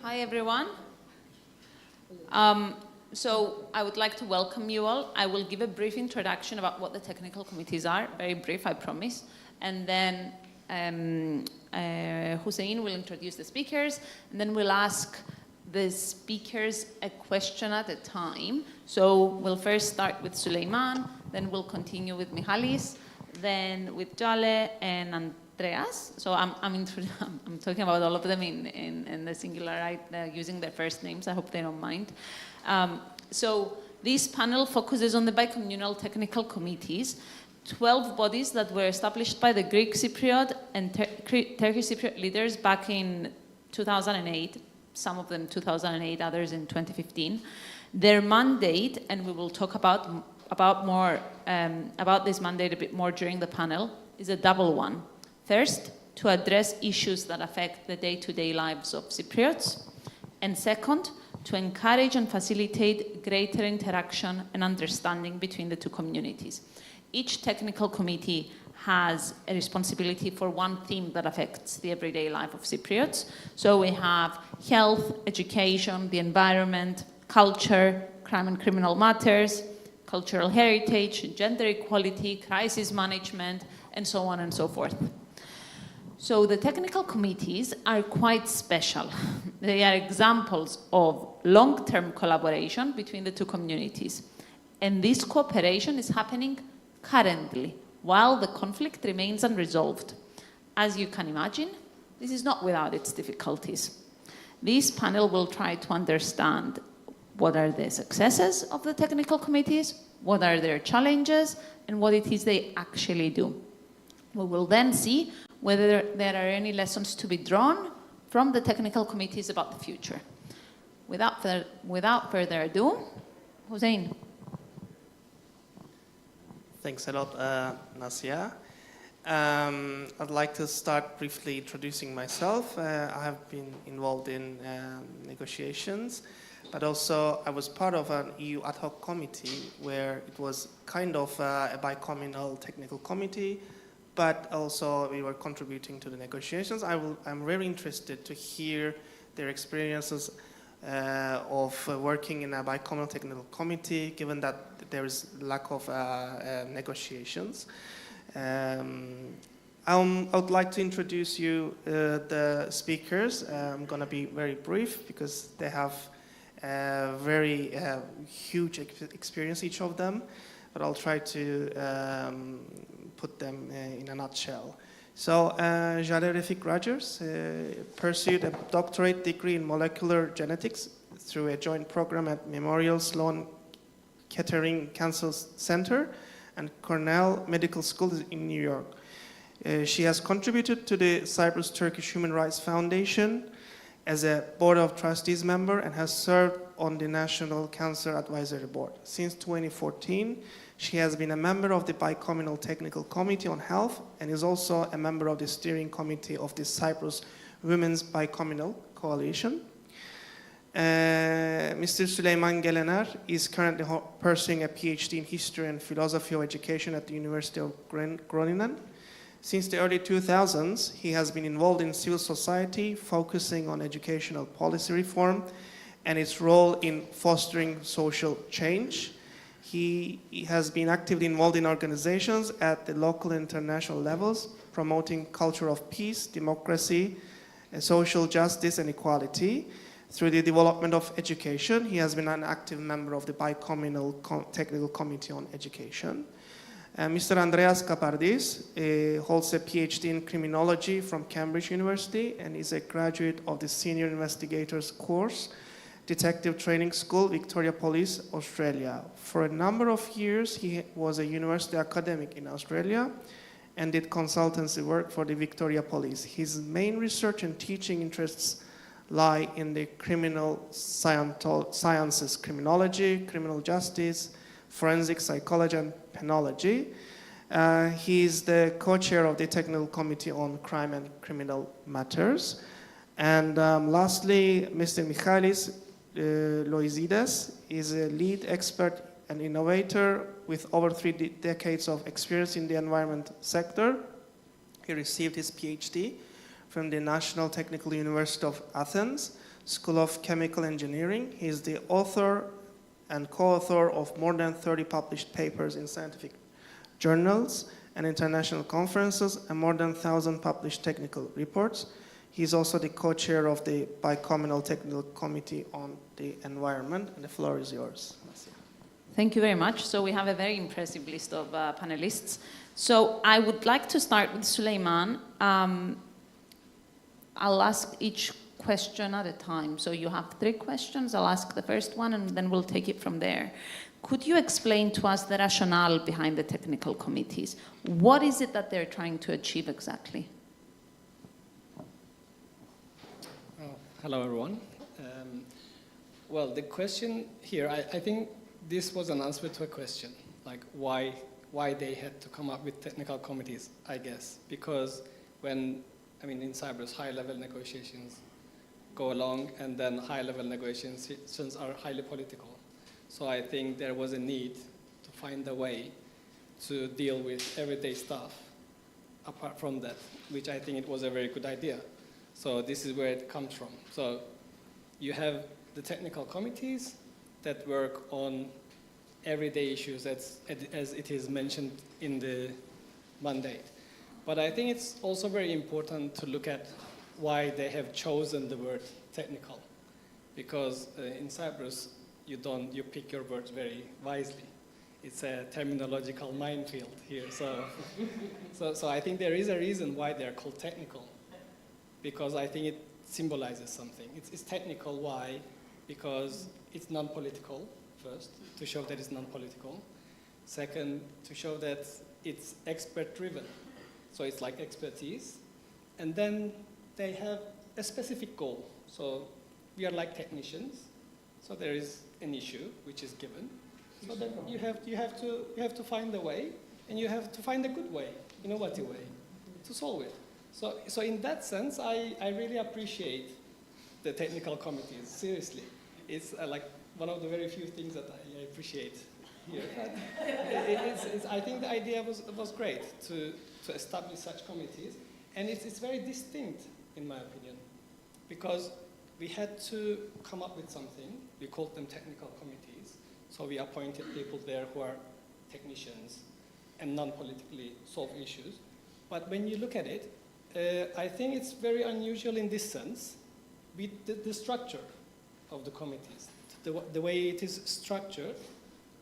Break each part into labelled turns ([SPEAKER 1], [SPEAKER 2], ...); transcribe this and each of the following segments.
[SPEAKER 1] Hi, everyone. So I would like to welcome you all. I will give a brief introduction about what the technical committees are, very brief, I promise. And then Hüseyin will introduce the speakers, and then we'll ask the speakers a question at a time. So we'll first start with Suleyman, then we'll continue with Michalis, then with Jale and Andreas. So I'm talking about all of them in the singular, right? Using their first names. I hope they don't mind. So this panel focuses on the bicommunal technical committees, 12 bodies that were established by the Greek Cypriot and Turkish Cypriot leaders back in 2008, some of them 2008, others in 2015. Their mandate, and we will talk about this mandate a bit more during the panel, is a double one. First, to address issues that affect the day-to-day lives of Cypriots, and second, to encourage and facilitate greater interaction and understanding between the two communities. Each technical committee has a responsibility for one theme that affects the everyday life of Cypriots. So we have health, education, the environment, culture, crime and criminal matters, cultural heritage, gender equality, crisis management, and so on and so forth. So the technical committees are quite special. They are examples of long-term collaboration between the two communities. And this cooperation is happening currently, while the conflict remains unresolved. As you can imagine, this is not without its difficulties. This panel will try to understand what are the successes of the technical committees, what are their challenges, and what it is they actually do. We will then see whether there are any lessons to be drawn from the technical committees about the future. Without further ado, Hüseyin.
[SPEAKER 2] Thanks a lot, Nasia. I'd like to start briefly introducing myself. I have been involved in negotiations, but also I was part of an EU ad hoc committee where it was kind of a bicommunal technical committee, but also we were contributing to the negotiations. I'm very interested to hear their experiences of working in a bicommunal technical committee, given that there is lack of negotiations. I would like to introduce you the speakers. I'm going to be very brief because they have very huge experience, each of them, but I'll try to put them in a nutshell. So, Jale Refik Rogers pursued a doctorate degree in molecular genetics through a joint program at Memorial Sloan Kettering Cancer Center and Cornell Medical School in New York. She has contributed to the Cyprus Turkish Human Rights Foundation as a Board of Trustees member and has served on the National Cancer Advisory Board. Since 2014, she has been a member of the Bicommunal Technical Committee on Health and is also a member of the steering committee of the Cyprus Women's Bicommunal Coalition. Mr. Suleyman Gelener is currently pursuing a PhD in History and Philosophy of Education at the University of Groningen. Since the early 2000s, he has been involved in civil society, focusing on educational policy reform and its role in fostering social change. He has been actively involved in organizations at the local and international levels, promoting culture of peace, democracy, social justice, and equality. Through the development of education, he has been an active member of the Bicommunal Technical Committee on Education. Mr. Andreas Kapardis holds a PhD in criminology from Cambridge University and is a graduate of the Senior Investigators course, Detective Training School, Victoria Police, Australia. For a number of years, he was a university academic in Australia and did consultancy work for the Victoria Police. His main research and teaching interests lie in the criminal sciences, criminology, criminal justice, forensic psychology, and penology. He is the co-chair of the Technical Committee on Crime and Criminal Matters. And lastly, Mr. Michalis Loizides is a lead expert and innovator with over 3 decades of experience in the environment sector. He received his PhD from the National Technical University of Athens School of Chemical Engineering. He is the author and co-author of more than 30 published papers in scientific journals and international conferences, and more than 1,000 published technical reports. He is also the co-chair of the Bicommunal Technical Committee on the Environment, and the floor is yours.
[SPEAKER 1] Thank you very much. So we have a very impressive list of panelists. So I would like to start with Suleyman. I'll ask each question at a time. So you have 3 questions. I'll ask the first one, and then we'll take it from there. Could you explain to us the rationale behind the technical committees? What is it that they're trying to achieve exactly?
[SPEAKER 3] Hello, everyone. Well, the question here, I think this was an answer to a question, like why they had to come up with technical committees, I guess. Because when, in Cyprus, high-level negotiations go along, and then high-level negotiations are highly political. So I think there was a need to find a way to deal with everyday stuff apart from that, which I think it was a very good idea. So this is where it comes from. So you have the technical committees that work on everyday issues as it is mentioned in the mandate. But I think it's also very important to look at why they have chosen the word technical. Because in Cyprus, you pick your words very wisely. It's a terminological minefield here. So I think there is a reason why they're called technical. Because I think it symbolizes something. It's technical, why? Because it's non-political, first, to show that it's non-political. Second, to show that it's expert-driven. So it's like expertise. And then they have a specific goal. So we are like technicians. So there is an issue which is given. So then you have to find a way, and you have to find a good way, innovative way, to solve it. So in that sense, I really appreciate the technical committees. Seriously, it's like one of the very few things that I appreciate here. I think the idea was great to establish such committees, and it's very distinct, in my opinion, because we had to come up with something. We called them technical committees. So we appointed people there who are technicians and non-politically solve issues. But when you look at it, I think it's very unusual in this sense, with the structure of the committees. The way it is structured,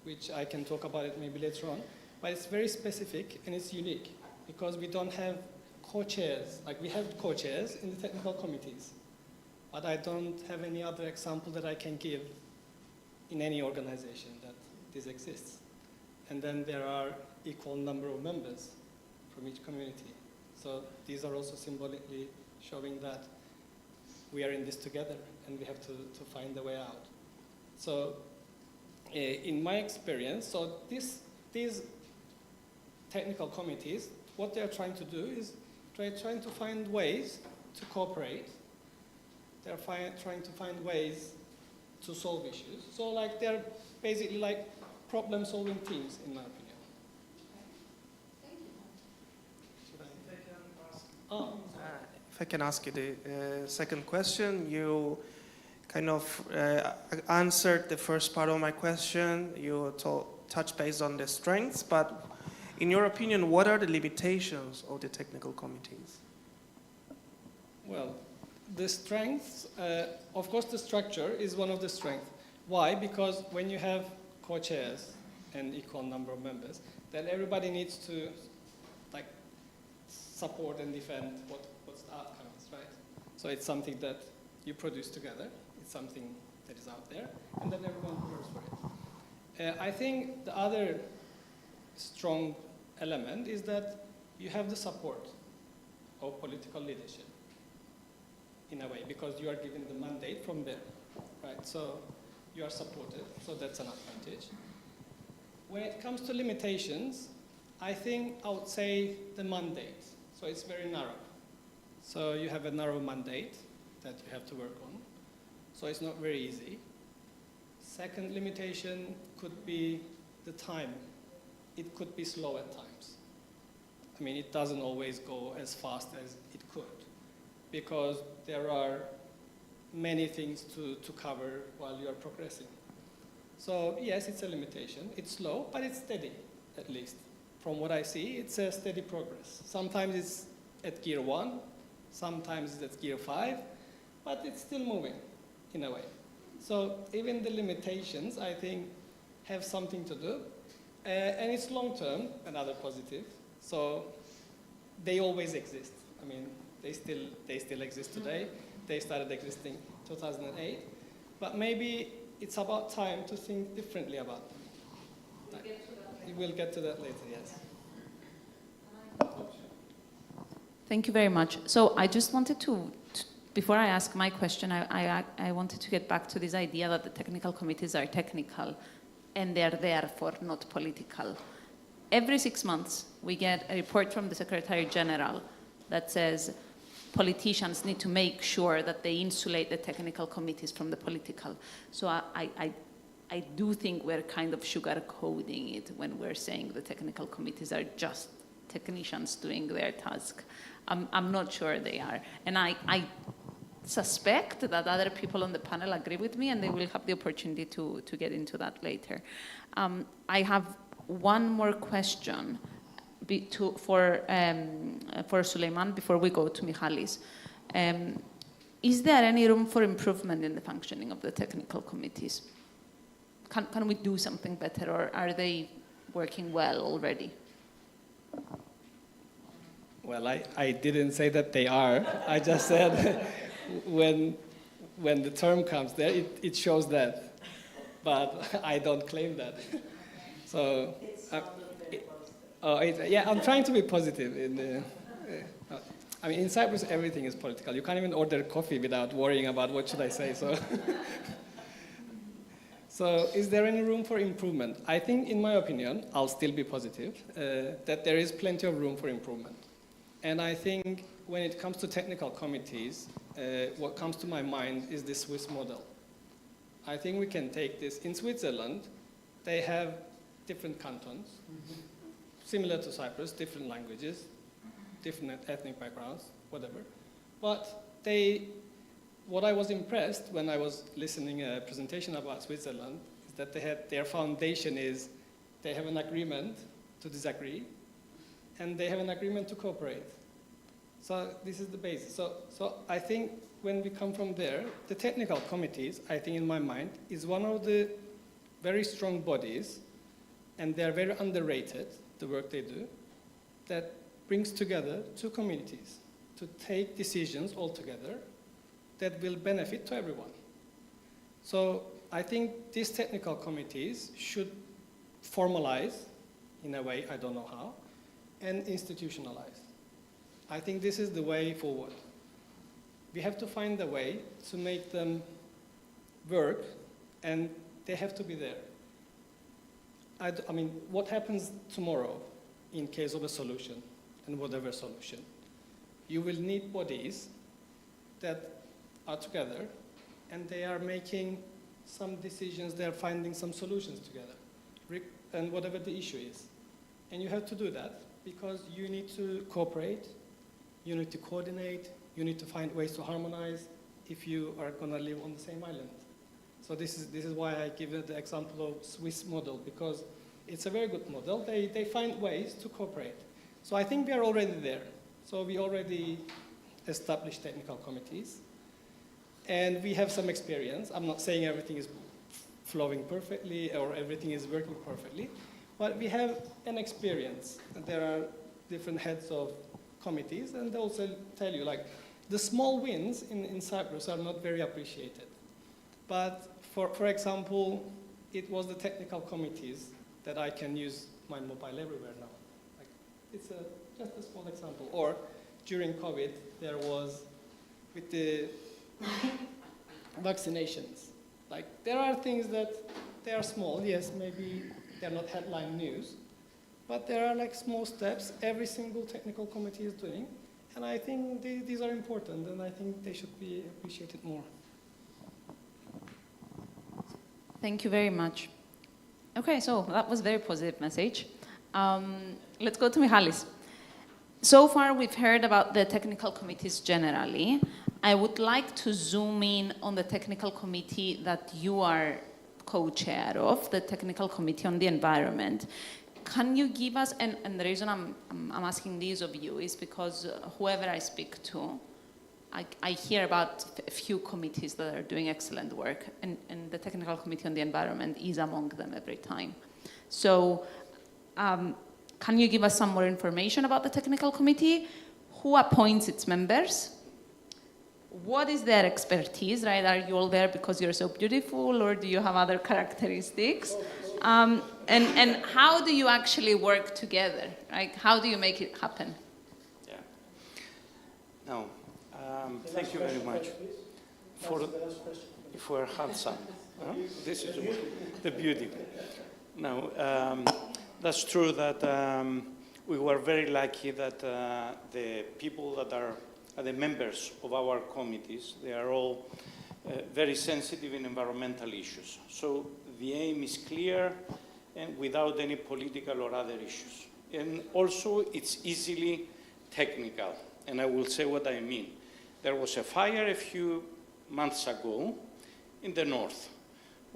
[SPEAKER 3] which I can talk about it maybe later on, but it's very specific and it's unique because we don't have co-chairs. Like we have co-chairs in the technical committees, but I don't have any other example that I can give in any organization that this exists. And then there are equal number of members from each community. So these are also symbolically showing that we are in this together and we have to find a way out. So in my experience, so these technical committees, what they're trying to do is trying to find ways to cooperate. They're trying to find ways to solve issues. So like they're basically like problem-solving teams, in my opinion.
[SPEAKER 2] If I can ask you the second question, you kind of answered the first part of my question. You touched based on the strengths, but in your opinion, what are the limitations of the technical committees?
[SPEAKER 3] Well, the strengths, of course, the structure is one of the strengths. Why? Because when you have co-chairs and equal number of members, then everybody needs to like support and defend what's the outcome is, right? So it's something that you produce together. It's something that is out there, and then everyone works for it. I think the other strong element is that you have the support of political leadership in a way, because you are given the mandate from them, right? So you are supported, so that's an advantage. When it comes to limitations, I think I would say the mandate. So it's very narrow. So you have a narrow mandate that you have to work on. So it's not very easy. Second limitation could be the time. It could be slow at times. I mean, it doesn't always go as fast as it could, because there are many things to cover while you are progressing. So yes, it's a limitation. It's slow, but it's steady, at least. From what I see, it's a steady progress. Sometimes it's at gear 1, sometimes it's at gear 5, but it's still moving, in a way. So even the limitations, I think, have something to do. And it's long-term, another positive. So they always exist. I mean, they still exist today. They started existing 2008. But maybe it's about time to think differently about them. We'll get to that later, yes.
[SPEAKER 1] Thank you very much. So I just wanted to before I ask my question, I wanted to get back to this idea that the technical committees are technical and they're therefore not political. Every 6 months, we get a report from the Secretary General that says politicians need to make sure that they insulate the technical committees from the political. So I do think we're kind of sugarcoating it when we're saying the technical committees are just technicians doing their task. I'm not sure they are. And I suspect that other people on the panel agree with me, and they will have the opportunity to get into that later. I have one more question for Suleyman before we go to Michalis. Is there any room for improvement in the functioning of the technical committees? Can we do something better, or are they working well already?
[SPEAKER 3] Well, I didn't say that they are. I just said when the term comes there, it shows that. But I don't claim that. So, yeah, I'm trying to be positive. I mean, in Cyprus, everything is political. You can't even order coffee without worrying about what should I say. So, so is there any room for improvement? I think, in my opinion, I'll still be positive, that there is plenty of room for improvement. And I think when it comes to technical committees, what comes to my mind is the Swiss model. I think we can take this. In Switzerland, they have different cantons, similar to Cyprus, different languages, different ethnic backgrounds, whatever. But what I was impressed when I was listening a presentation about Switzerland is that they had, their foundation is they have an agreement to disagree, and they have an agreement to cooperate. So this is the basis. So I think when we come from there, the technical committees, I think in my mind, is one of the very strong bodies, and they're very underrated, the work they do, that brings together two communities to take decisions all together that will benefit to everyone. So I think these technical committees should formalize, in a way, I don't know how, and institutionalize. I think this is the way forward. We have to find a way to make them work, and they have to be there. I mean, what happens tomorrow in case of a solution, and whatever solution? You will need bodies that are together, and they are making some decisions, they are finding some solutions together, and whatever the issue is. And you have to do that because you need to cooperate, you need to coordinate, you need to find ways to harmonize if you are going to live on the same island. So this is why I give the example of Swiss model, because it's a very good model. They find ways to cooperate. So I think we are already there. So we already established technical committees, and we have some experience. I'm not saying everything is flowing perfectly or everything is working perfectly, but we have an experience. There are different heads of committees, and they also tell you, like, the small wins in Cyprus are not very appreciated. But for example, it was the technical committees that I can use my mobile everywhere now. Like, it's just a small example. Or during COVID, there was with the vaccinations. Like, there are things that they are small. Yes, maybe they're not headline news, but there are like small steps every single technical committee is doing. And I think these are important, and I think they should be appreciated more.
[SPEAKER 1] Thank you very much. Okay, so that was a very positive message. Let's go to Michalis. So far, we've heard about the technical committees generally. I would like to zoom in on the technical committee that you are co-chair of, the Technical Committee on the Environment. Can you give us, and the reason I'm asking this of you is because whoever I speak to, I hear about a few committees that are doing excellent work, and the Technical Committee on the Environment is among them every time. So can you give us some more information about the Technical Committee? Who appoints its members? What is their expertise, right? Are you all there because you're so beautiful, or do you have other characteristics? And how do you actually work together, right? How do you make it happen?
[SPEAKER 4] Yeah. No. Thank you very much. If we're handsome, huh? This is the beauty. No, that's true that we were very lucky that the people that are the members of our committees, they are all very sensitive in environmental issues. So the aim is clear and without any political or other issues. And also it's easily technical, and I will say what I mean. There was a fire a few months ago in the north.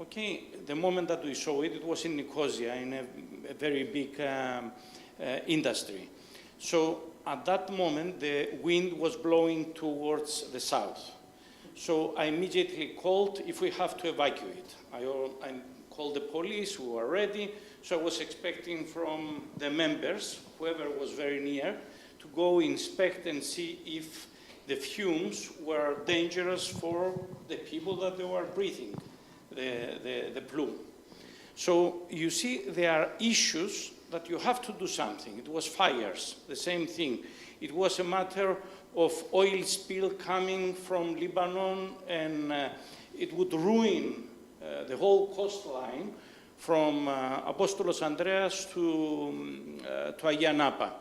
[SPEAKER 4] Okay, the moment that we saw it, it was in Nicosia, in a very big industry. So at that moment, the wind was blowing towards the south. So I immediately called if we have to evacuate. I called the police, who were ready. So I was expecting from the members, whoever was very near, to go inspect and see if the fumes were dangerous for the people that they were breathing, the plume. So you see, there are issues that you have to do something. It was fires, the same thing. It was a matter of oil spill coming from Lebanon, and it would ruin the whole coastline from Apostolos Andreas to Ayia.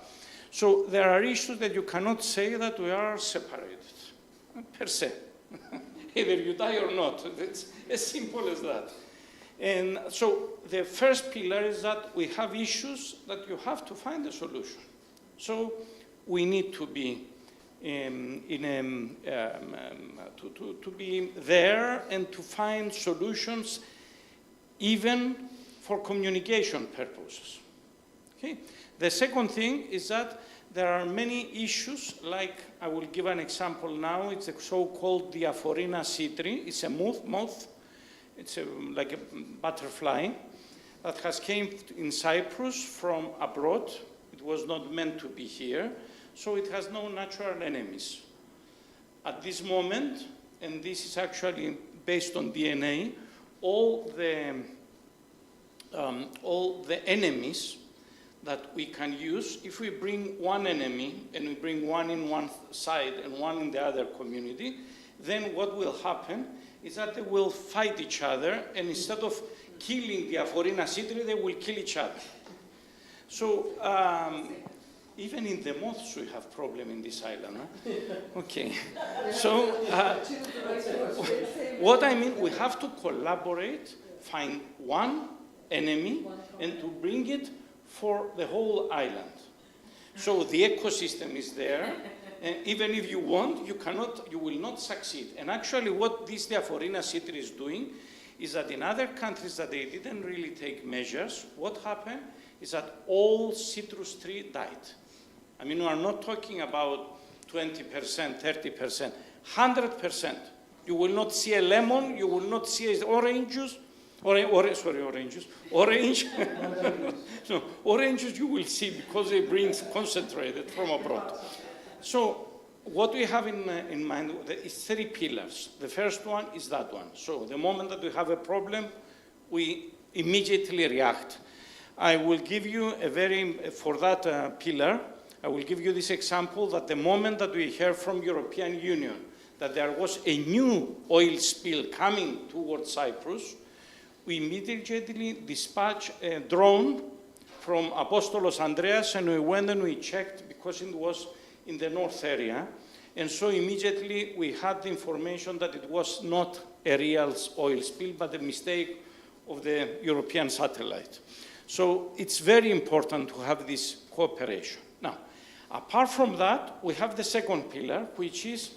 [SPEAKER 4] So there are issues that you cannot say that we are separated, per se. Either you die or not. It's as simple as that. And so the first pillar is that we have issues that you have to find a solution. So we need to be to be there and to find solutions even for communication purposes. Okay? The second thing is that there are many issues, like I will give an example now. It's a so-called Diaphorina citri. It's a moth. It's like a butterfly that has came in Cyprus from abroad. It was not meant to be here, so it has no natural enemies. At this moment, and this is actually based on DNA, all the enemies that we can use, if we bring one enemy and we bring one in one side and one in the other community, then what will happen is that they will fight each other, and instead of killing the Diaphorina citri, they will kill each other. So even in the moths we have problem in this island. Huh? Okay. So what I mean, we have to collaborate, find one enemy, and to bring it for the whole island. So the ecosystem is there. And even if you want, you will not succeed. And actually what this Diaphorina citri is doing is that in other countries that they didn't really take measures, what happened is that all citrus trees died. I mean, we are not talking about 20%, 30%, 100%. You will not see a lemon, you will not see oranges, orange. No, oranges you will see because they bring concentrated from abroad. So what we have in mind is three pillars. The first one is that one. So the moment that we have a problem, we immediately react. I will give you for that pillar, I will give you this example that the moment that we heard from European Union that there was a new oil spill coming towards Cyprus, we immediately dispatched a drone from Apostolos Andreas, and we went and we checked because it was in the north area. And so immediately we had the information that it was not a real oil spill, but a mistake of the European satellite. So it's very important to have this cooperation. Now, apart from that, we have the second pillar, which is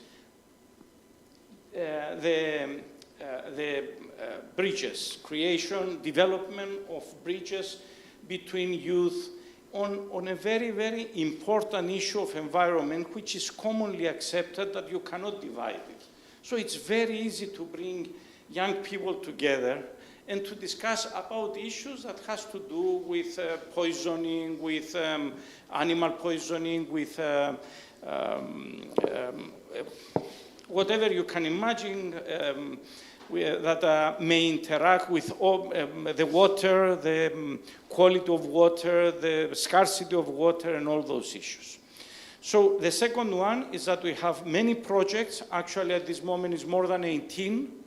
[SPEAKER 4] bridges, creation, development of bridges between youth on a very, very important issue of environment, which is commonly accepted that you cannot divide it. So it's very easy to bring young people together and to discuss about issues that has to do with poisoning, with animal poisoning, with whatever you can imagine that may interact with the water, the quality of water, the scarcity of water, and all those issues. So the second one is that we have many projects. Actually, at this moment, is more than 18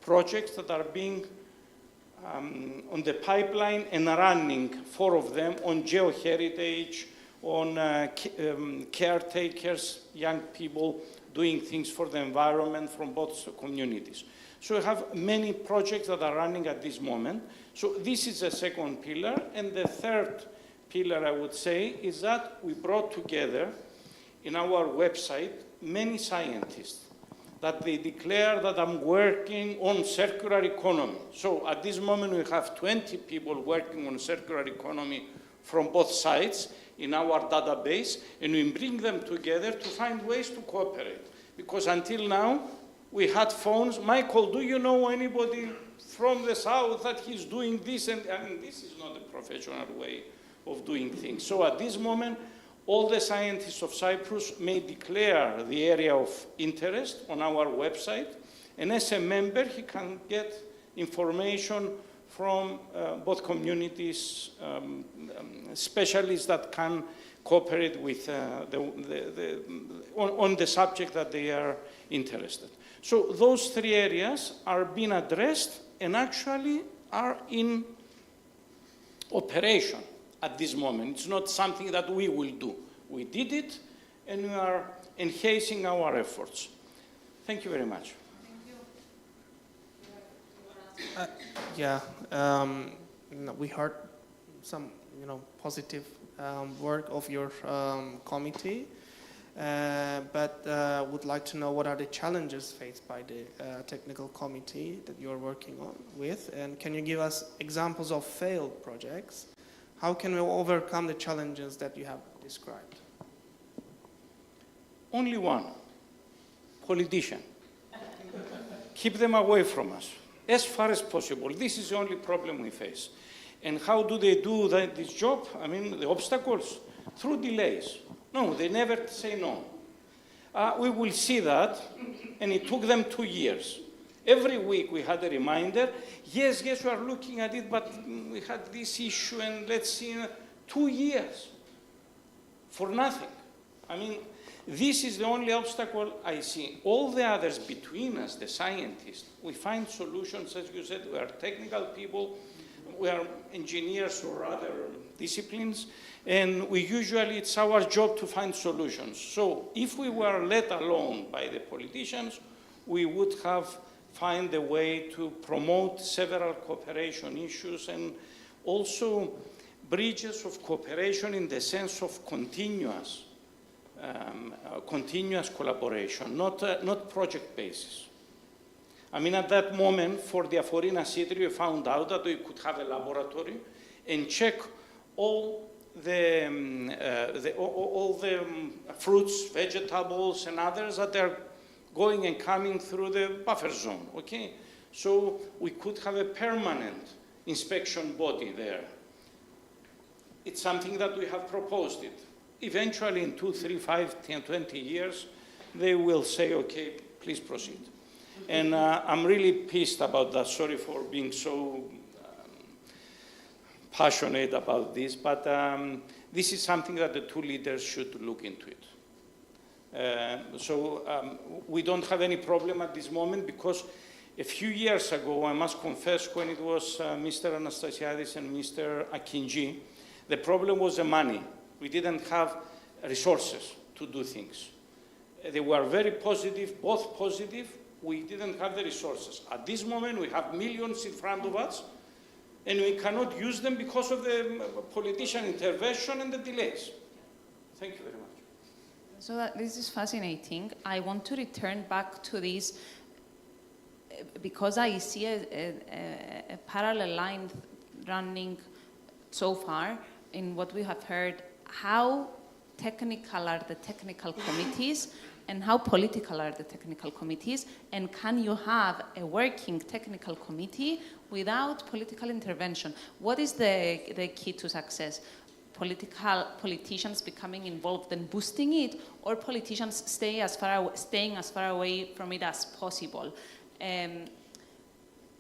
[SPEAKER 4] projects that are being on the pipeline and running, 4 of them on geoheritage, on caretakers, young people doing things for the environment from both communities. So we have many projects that are running at this moment. So this is the second pillar. And the third pillar, I would say, is that we brought together in our website many scientists that they declare that I'm working on circular economy. So at this moment, we have 20 people working on circular economy from both sides in our database, and we bring them together to find ways to cooperate. Because until now, we had phones. Michael, do you know anybody from the south that he's doing this? And this is not a professional way of doing things. So at this moment, all the scientists of Cyprus may declare the area of interest on our website, and as a member, he can get information from both communities, specialists that can cooperate with on the subject that they are interested. So those 3 areas are being addressed and actually are in operation at this moment. It's not something that we will do. We did it, and we are enhancing our efforts. Thank you very much.
[SPEAKER 2] We heard some, positive work of your committee, but would like to know what are the challenges faced by the technical committee that you're working with, and can you give us examples of failed projects? How can we overcome the challenges that you have described?
[SPEAKER 4] Only one, politician. Keep them away from us as far as possible. This is the only problem we face. And how do they do this job? I mean, the obstacles? Through delays. No, they never say no. We will see that, and it took them 2 years. Every week we had a reminder, yes, we are looking at it, but we had this issue, and let's see, 2 years for nothing. I mean, this is the only obstacle I see. All the others between us, the scientists, we find solutions. As you said, we are technical people, we are engineers or other disciplines, and it's our job to find solutions. So if we were let alone by the politicians, we would have find a way to promote several cooperation issues and also bridges of cooperation in the sense of continuous collaboration, not project basis. I mean, at that moment, for the Aforina City, we found out that we could have a laboratory and check all the fruits, vegetables, and others that are going and coming through the buffer zone, okay? So we could have a permanent inspection body there. It's something that we have proposed it. Eventually, in 2, 3, 5, 10, 20 years, they will say, okay, please proceed. And I'm really pissed about that. Sorry for being so passionate about this, but this is something that the 2 leaders should look into it. We don't have any problem at this moment because a few years ago, I must confess, when it was Mr. Anastasiadis and Mr. Akinci, the problem was the money. We didn't have resources to do things. They were very positive, both positive. We didn't have the resources. At this moment, we have millions in front of us, and we cannot use them because of the politician intervention and the delays. Thank you very much.
[SPEAKER 1] This is fascinating. I want to return back to this because I see a parallel line running so far in what we have heard. How technical are the technical committees and how political are the technical committees? And can you have a working technical committee without political intervention? What is the key to success? Politicians becoming involved and boosting it, or politicians staying as far away from it as possible?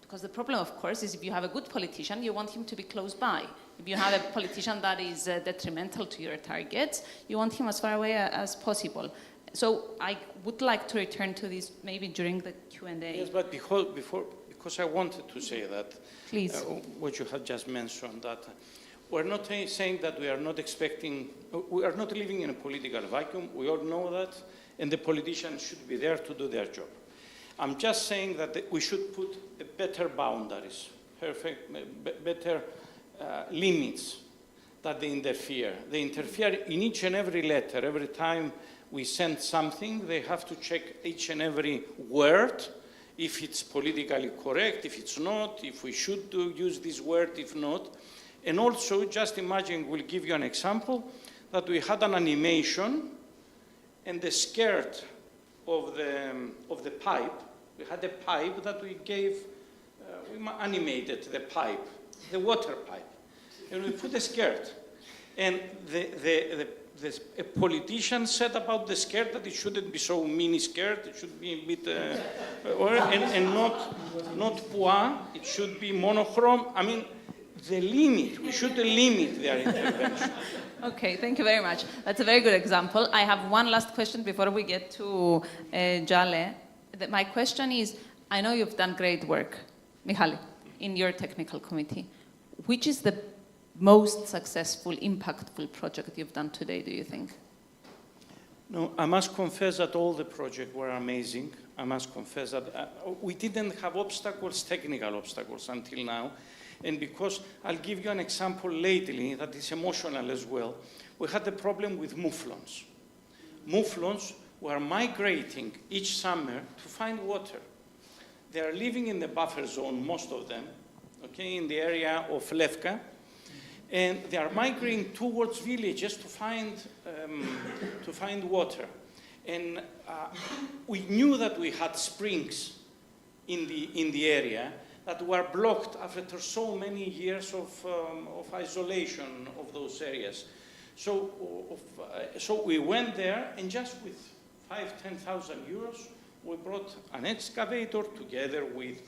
[SPEAKER 1] Because the problem, of course, is if you have a good politician, you want him to be close by. If you have a politician that is detrimental to your targets, you want him as far away as possible. So I would like to return to this maybe during the Q&A.
[SPEAKER 4] Yes, but because I wanted to say that,
[SPEAKER 1] please,
[SPEAKER 4] what you have just mentioned, that we're not saying that we are not living in a political vacuum. We all know that, and the politicians should be there to do their job. I'm just saying that we should put better boundaries, better limits that they interfere. They interfere in each and every letter. Every time we send something, they have to check each and every word, if it's politically correct, if it's not, if we should use this word, if not. And also, just imagine, we'll give you an example, that we had an animation and the skirt of the pipe, we had a pipe that we gave, we animated the pipe, the water pipe, and we put a skirt. And a politician said about the skirt that it shouldn't be so mini skirt, it should be a bit, and not pois, it should be monochrome. I mean, the limit, we should limit their intervention.
[SPEAKER 1] Okay, thank you very much. That's a very good example. I have one last question before we get to Jale. My question is, I know you've done great work, Michali, in your technical committee. Which is the most successful, impactful project you've done today, do you think?
[SPEAKER 4] No, I must confess that all the projects were amazing. I must confess that we didn't have obstacles, technical obstacles until now. And because I'll give you an example lately that is emotional as well. We had a problem with mouflons. Mouflons were migrating each summer to find water. They are living in the buffer zone, most of them, okay, in the area of Lefka. And they are migrating towards villages to find water. And we knew that we had springs in the area that were blocked after so many years of isolation of those areas. So we went there, and just with 5,000–10,000 euros, we brought an excavator together with,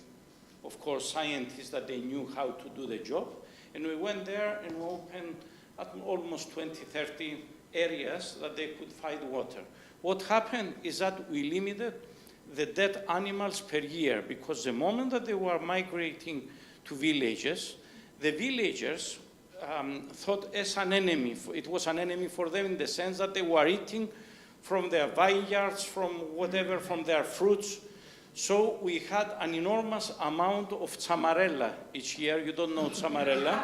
[SPEAKER 4] of course, scientists that they knew how to do the job. And we went there and we opened almost 20–30 areas that they could find water. What happened is that we limited the dead animals per year, because the moment that they were migrating to villages, the villagers thought as an enemy. It was an enemy for them in the sense that they were eating from their vineyards, from whatever, from their fruits. So we had an enormous amount of chamarella each year. You don't know chamarella?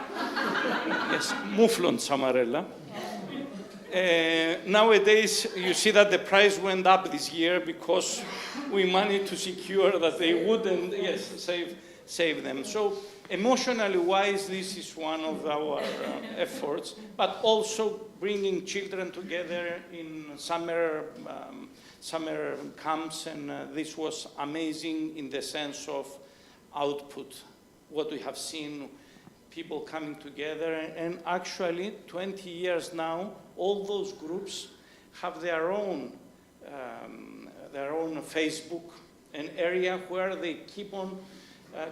[SPEAKER 4] Yes, mouflon chamarella. Nowadays, you see that the price went up this year because we managed to secure that they wouldn't, save them. So emotionally wise, this is one of our efforts, but also bringing children together in summer camps, and this was amazing in the sense of output, what we have seen, people coming together. And actually, 20 years now, all those groups have their own Facebook, an area where they keep on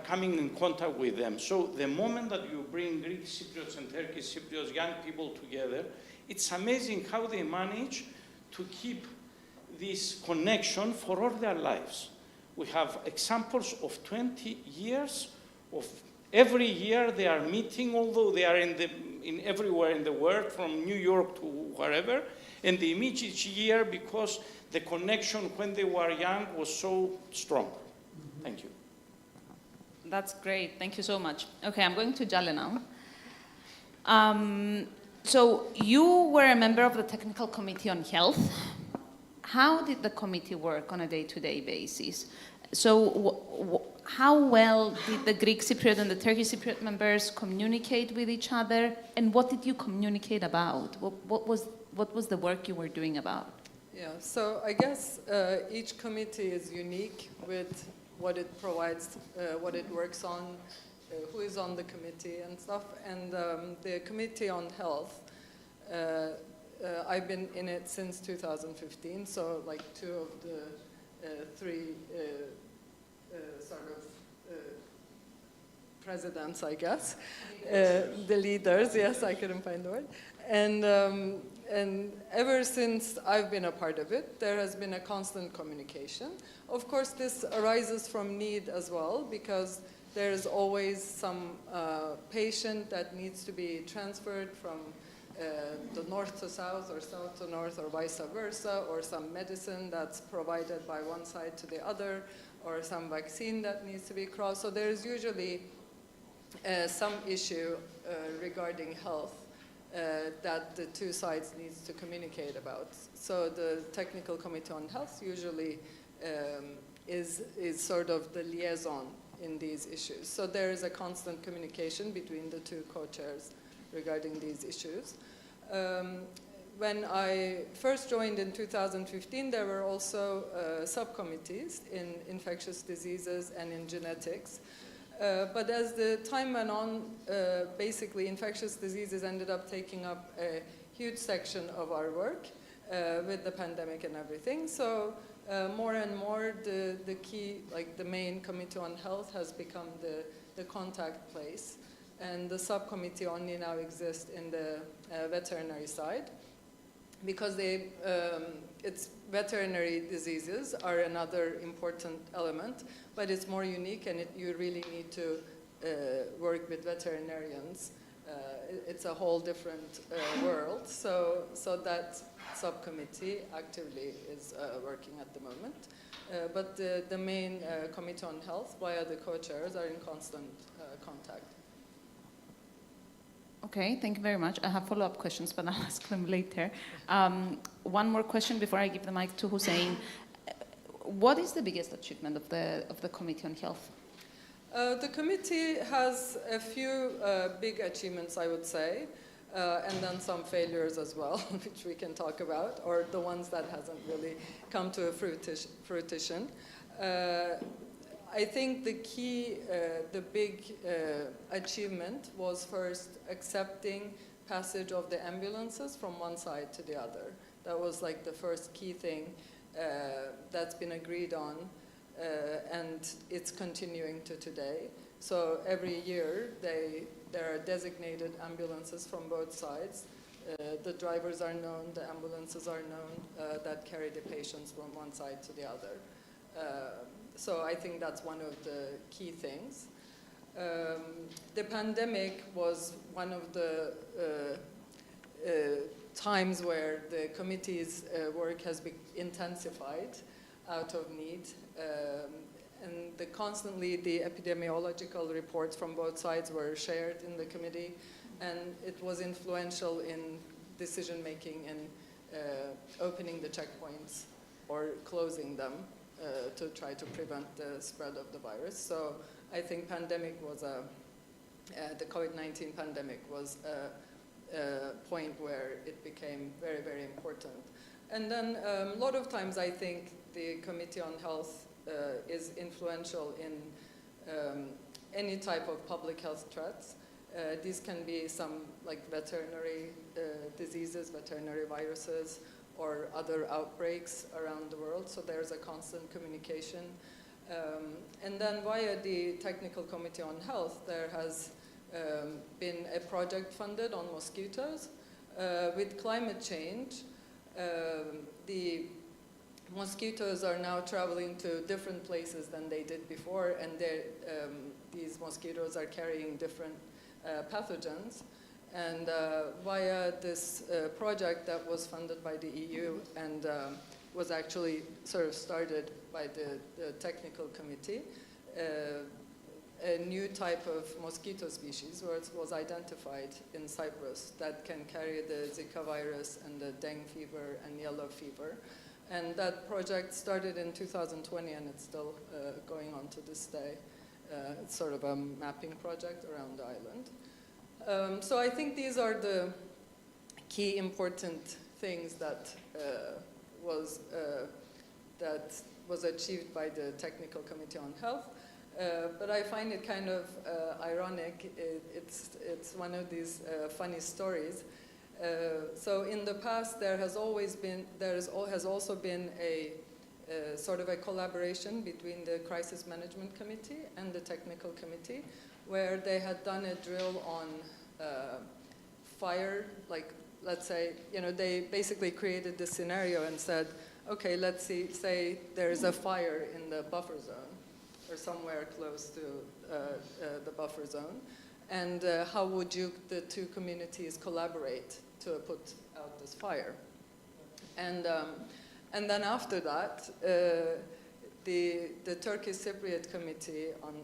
[SPEAKER 4] coming in contact with them. So the moment that you bring Greek Cypriots and Turkish Cypriots, young people together, it's amazing how they manage to keep this connection for all their lives. We have examples of 20 years of every year they are meeting, although they are in everywhere in the world, from New York to wherever, and they meet each year because the connection when they were young was so strong. Thank you.
[SPEAKER 1] That's great. Thank you so much. Okay, I'm going to Jale now. So you were a member of the Technical Committee on Health, how did the committee work on a day-to-day basis? So how well did the Greek Cypriot and the Turkish Cypriot members communicate with each other? And what did you communicate about? What was the work you were doing about?
[SPEAKER 5] Yeah, so I guess each committee is unique with what it provides, what it works on, who is on the committee and stuff. And the Committee on Health, I've been in it since 2015, so like 2 of the 3 sort of presidents, I guess. The leaders, yes, I couldn't find the word. And ever since I've been a part of it, there has been a constant communication. Of course, this arises from need as well, because there's always some patient that needs to be transferred from the north to south or south to north or vice versa, or some medicine that's provided by one side to the other, or some vaccine that needs to be crossed. So there's usually some issue regarding health that the 2 sides needs to communicate about. So the Technical Committee on Health usually is sort of the liaison in these issues. So there is a constant communication between the 2 co-chairs regarding these issues. When I first joined in 2015, there were also subcommittees in infectious diseases and in genetics. But as the time went on, basically infectious diseases ended up taking up a huge section of our work with the pandemic and everything. So more and more the key, like the main Committee on Health has become the contact place. And the subcommittee only now exists in the veterinary side, because it's veterinary diseases are another important element, but it's more unique, and you really need to work with veterinarians. It's a whole different world. So that subcommittee actively is working at the moment. But the main Committee on Health, via the co-chairs, are in constant contact.
[SPEAKER 1] Okay, thank you very much. I have follow-up questions, but I'll ask them later. One more question before I give the mic to Hüseyin. What is the biggest achievement of the Committee on Health?
[SPEAKER 5] The committee has a few big achievements, I would say, and then some failures as well, which we can talk about, or the ones that hasn't really come to a fruition. I think the key, the big achievement was first accepting passage of the ambulances from one side to the other. That was like the first key thing that's been agreed on, and it's continuing to today. So every year there are designated ambulances from both sides. The drivers are known, the ambulances are known that carry the patients from one side to the other. So I think that's one of the key things. The pandemic was one of the times where the committee's work has been intensified out of need. And constantly the epidemiological reports from both sides were shared in the committee, and it was influential in decision-making and opening the checkpoints or closing them. To try to prevent the spread of the virus. So I think pandemic was the COVID-19 pandemic was a point where it became very, very important. And then a lot of times I think the Committee on Health is influential in any type of public health threats. These can be some like veterinary diseases, veterinary viruses, or other outbreaks around the world, so there's a constant communication. And then via the Technical Committee on Health, there has been a project funded on mosquitoes. With climate change, the mosquitoes are now traveling to different places than they did before, and these mosquitoes are carrying different pathogens. And via this project that was funded by the EU and was actually sort of started by the technical committee, a new type of mosquito species was identified in Cyprus that can carry the Zika virus and the dengue fever and yellow fever. And that project started in 2020, and it's still going on to this day. It's sort of a mapping project around the island. So I think these are the key important things that was achieved by the Technical Committee on Health. But I find it kind of ironic. It's one of these funny stories. So in the past, there has also been a sort of a collaboration between the Crisis Management Committee and the Technical Committee, where they had done a drill on fire. Like, let's say, they basically created this scenario and said, okay, let's say there's a fire in the buffer zone or somewhere close to the buffer zone, and how would the two communities collaborate to put out this fire? And then after that, the Turkish Cypriot Committee on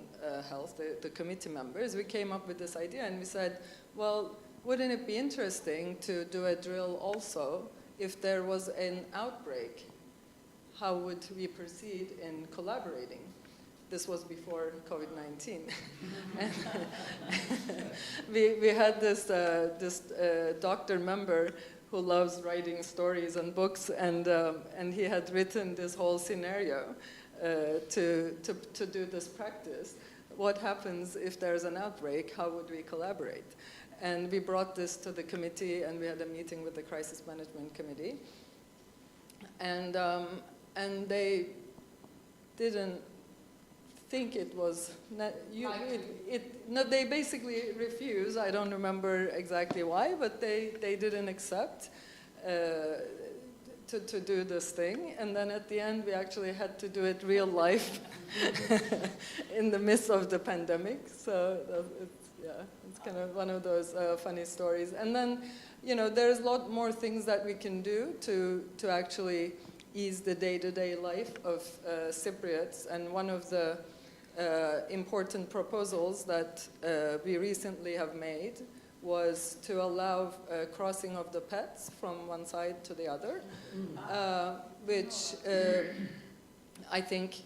[SPEAKER 5] Health, the committee members, we came up with this idea, and we said, well, wouldn't it be interesting to do a drill also if there was an outbreak? How would we proceed in collaborating? This was before COVID-19. we had this doctor member who loves writing stories and books, and he had written this whole scenario to do this practice. What happens if there's an outbreak? How would we collaborate? And we brought this to the committee, and we had a meeting with the Crisis Management Committee. And they didn't think it was, no, they basically refused. I don't remember exactly why, but they didn't accept to do this thing. And then at the end, we actually had to do it real life in the midst of the pandemic. So it's kind of one of those funny stories. And then, there's a lot more things that we can do to actually ease the day-to-day life of Cypriots. And one of the important proposals that we recently have made was to allow crossing of the pets from one side to the other, which I think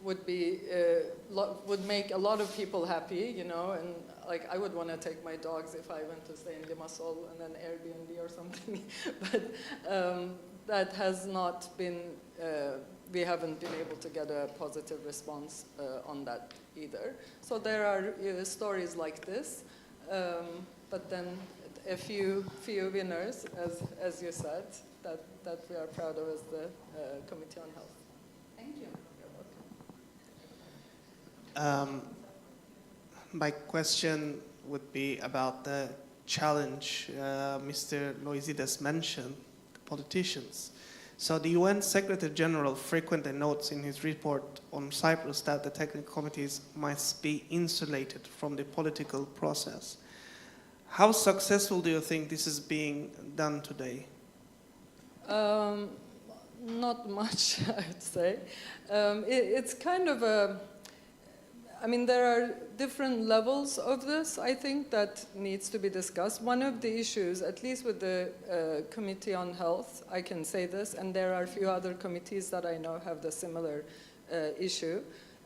[SPEAKER 5] would make a lot of people happy, and like I would want to take my dogs if I went to stay in Limassol and then Airbnb or something, but that has not been, we haven't been able to get a positive response on that either. So there are stories like this, but then a few winners, as you said, that we are proud of as the Committee on Health. Thank you. You're welcome.
[SPEAKER 2] My question would be about the challenge Mr. Loizides mentioned, the politicians. So the UN Secretary General frequently notes in his report on Cyprus that the technical committees must be insulated from the political process. How successful do you think this is being done today?
[SPEAKER 5] Not much, I'd say. It's kind of there are different levels of this, I think, that needs to be discussed. One of the issues, at least with the Committee on Health, I can say this, and there are a few other committees that I know have the similar issue.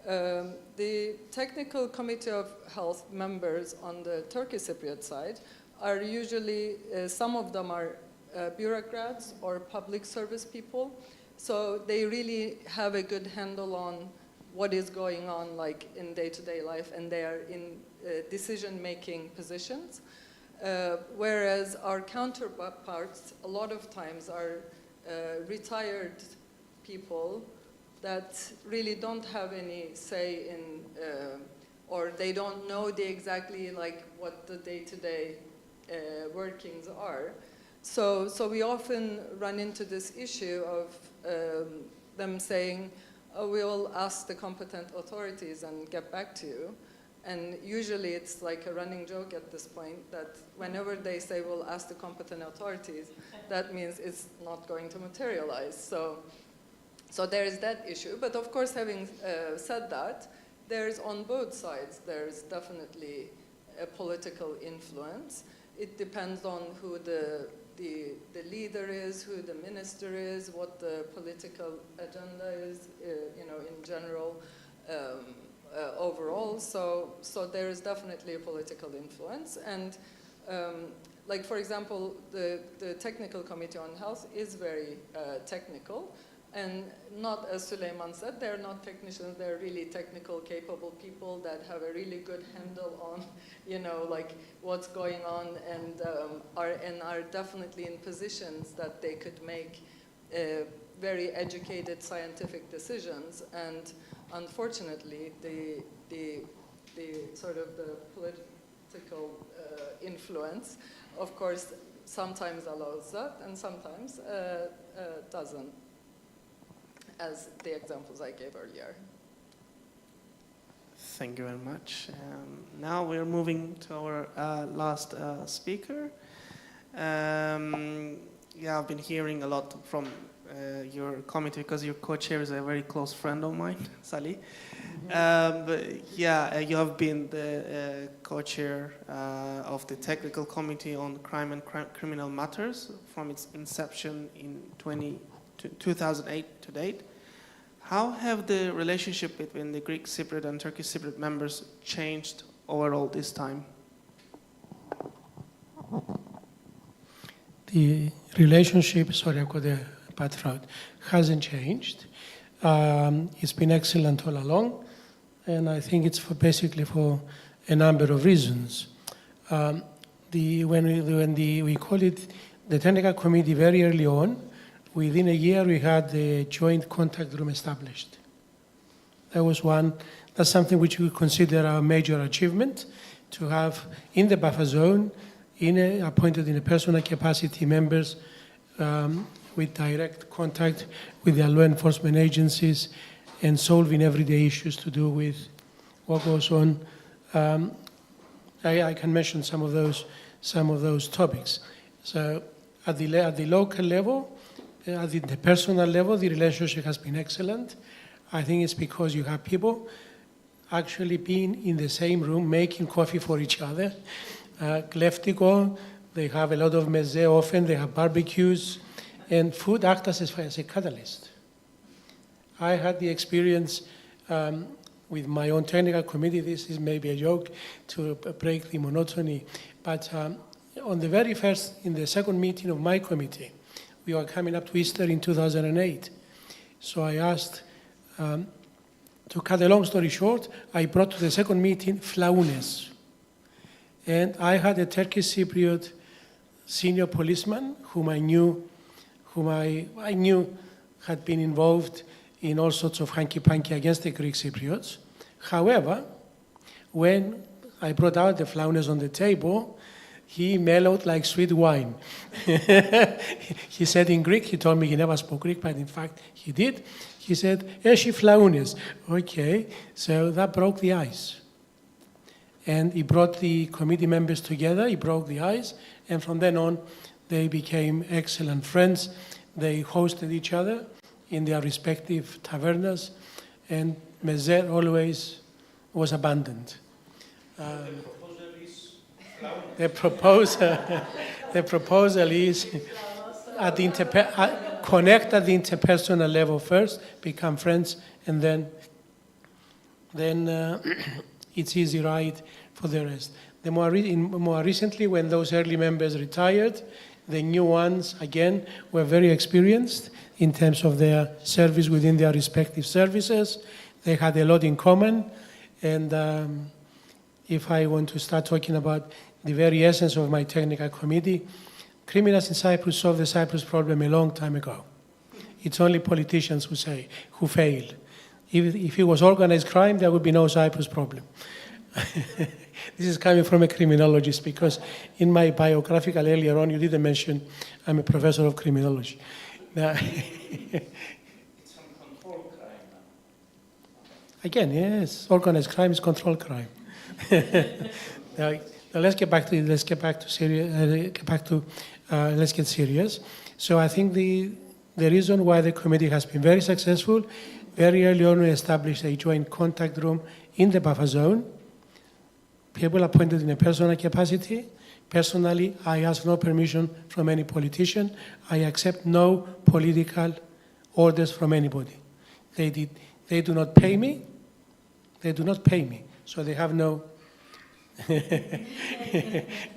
[SPEAKER 5] The Technical Committee of Health members on the Turkish Cypriot side are usually, some of them are bureaucrats or public service people, so they really have a good handle on what is going on like in day-to-day life, and they are in decision-making positions. Whereas our counterparts a lot of times are retired people that really don't have any say in, or they don't know exactly like what the day-to-day workings are. So we often run into this issue of them saying, oh, we will ask the competent authorities and get back to you. And usually it's like a running joke at this point that whenever they say we'll ask the competent authorities, that means it's not going to materialize. So there is that issue. But of course, having said that, there's on both sides, there's definitely a political influence. It depends on who the the leader is, who the minister is, what the political agenda is, in general, overall. So there is definitely a political influence. And like, for example, the Technical Committee on Health is very technical. And not, as Suleyman said, they're not technicians, they're really technical, capable people that have a really good handle on, like what's going on, and are definitely in positions that they could make very educated scientific decisions. And unfortunately, the sort of the political influence, of course, sometimes allows that and sometimes doesn't, as the examples I gave earlier.
[SPEAKER 2] Thank you very much. Now we're moving to our last speaker. I've been hearing a lot from your committee because your co-chair is a very close friend of mine, Salih. You have been the co-chair of the Technical Committee on Crime and Criminal Matters from its inception in 2008 to date. How have the relationship between the Greek Cypriot and Turkish Cypriot members changed overall this time?
[SPEAKER 6] The relationship, sorry, I've got the bad throat, hasn't changed. It's been excellent all along, and I think it's basically for a number of reasons. We call it the Technical Committee very early on. Within a year, we had the joint contact room established. That's something which we consider a major achievement, to have in the buffer zone, appointed in a personal capacity members with direct contact with the law enforcement agencies and solving everyday issues to do with what goes on. I can mention some of those topics. So at the local level, at the personal level, the relationship has been excellent. I think it's because you have people actually being in the same room, making coffee for each other. Kleftiko, they have a lot of meze often, they have barbecues, and food acts as a catalyst. I had the experience with my own technical committee, this is maybe a joke to break the monotony, but in the second meeting of my committee, we were coming up to Easter in 2008. So I asked, to cut a long story short, I brought to the second meeting flaounes. And I had a Turkish Cypriot senior policeman whom I knew had been involved in all sorts of hanky-panky against the Greek Cypriots. However, when I brought out the flaounes on the table, he mellowed like sweet wine. He said in Greek, he told me he never spoke Greek, but in fact he did. He said, "Eshi flaounes." Okay, so that broke the ice. And he brought the committee members together, he broke the ice, and from then on, they became excellent friends. They hosted each other in their respective tavernas, and Mezer always was abandoned. The proposal is connect at the interpersonal level first, become friends, and then it's easy ride for the rest. More recently, when those early members retired, the new ones, again, were very experienced in terms of their service within their respective services. They had a lot in common, and if I want to start talking about the very essence of my technical committee, criminals in Cyprus solved the Cyprus problem a long time ago. It's only politicians who fail. If it was organized crime, there would be no Cyprus problem. This is coming from a criminologist, because in my biographical earlier on, you didn't mention I'm a professor of criminology. Now,
[SPEAKER 4] it's a controlled crime.
[SPEAKER 3] Again, yes, organized crime is controlled crime. Now, let's get serious. So I think the reason why the committee has been very successful, very early on we established a joint contact room in the buffer zone, people appointed in a personal capacity,
[SPEAKER 6] Personally, I ask no permission from any politician. I accept no political orders from anybody. They do not pay me. They do not pay me. So they have no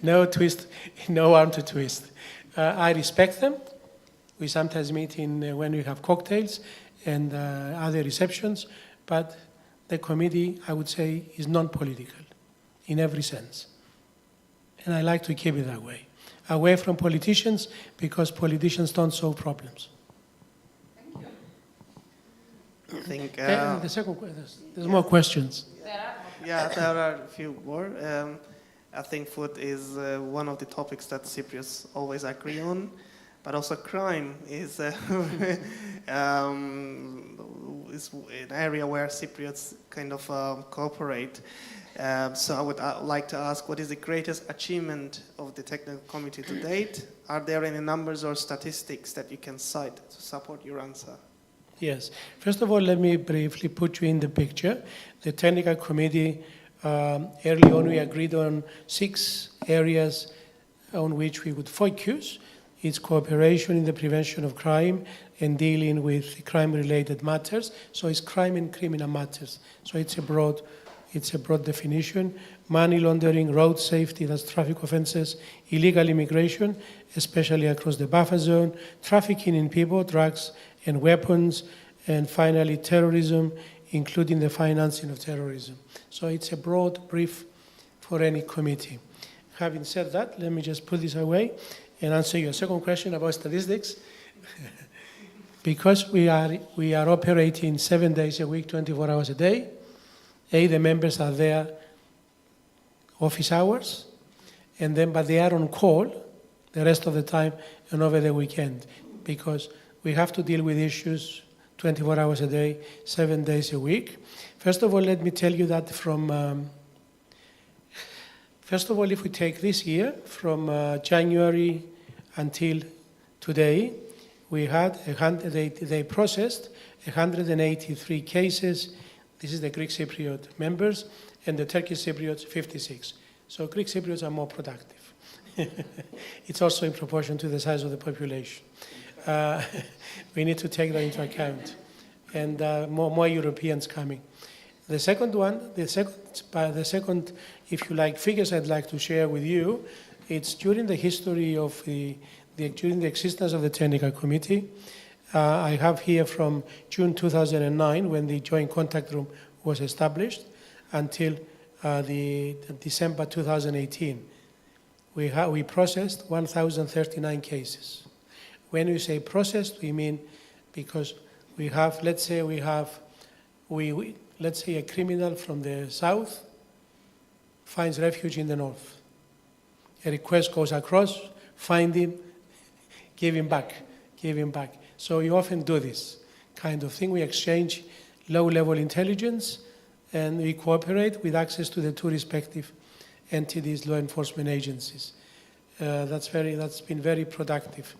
[SPEAKER 6] no twist, no arm to twist. I respect them. We sometimes meet when we have cocktails and other receptions, but the committee, I would say, is non-political in every sense. And I like to keep it that way. Away from politicians, because politicians don't solve problems.
[SPEAKER 2] I think
[SPEAKER 6] The second question, there's more questions.
[SPEAKER 2] yeah, there are a few more. I think food is one of the topics that Cypriots always agree on, but also crime is, is an area where Cypriots kind of cooperate. So I would like to ask, what is the greatest achievement of the technical committee to date? Are there any numbers or statistics that you can cite to support your answer?
[SPEAKER 6] Yes. First of all, let me briefly put you in the picture. The technical committee, early on, we agreed on 6 areas on which we would focus. It's cooperation in the prevention of crime and dealing with crime-related matters. So it's crime and criminal matters. So it's a broad definition. Money laundering, road safety, that's traffic offences, illegal immigration, especially across the buffer zone, trafficking in people, drugs and weapons, and finally terrorism, including the financing of terrorism. So it's a broad brief for any committee. Having said that, let me just put this away and answer your second question about statistics. Because we are operating 7 days a week, 24 hours a day, the members are there office hours, but they are on call the rest of the time and over the weekend, because we have to deal with issues 24 hours a day, 7 days a week. First of all, let me tell you that if we take this year, from January until today, they processed 183 cases. This is the Greek Cypriot members, and the Turkish Cypriots, 56. So Greek Cypriots are more productive. It's also in proportion to the size of the population. We need to take that into account. And more Europeans coming. The second, if you like, figures I'd like to share with you, it's during the history of during the existence of the technical committee. I have here from June 2009, when the Joint Contact Room was established, until the December 2018. We processed 1,039 cases. When we say processed, we mean because we have, let's say a criminal from the south finds refuge in the north. A request goes across, find him, give him back. So we often do this kind of thing. We exchange low-level intelligence and we cooperate with access to the 2 respective entities, law enforcement agencies. That's been very productive.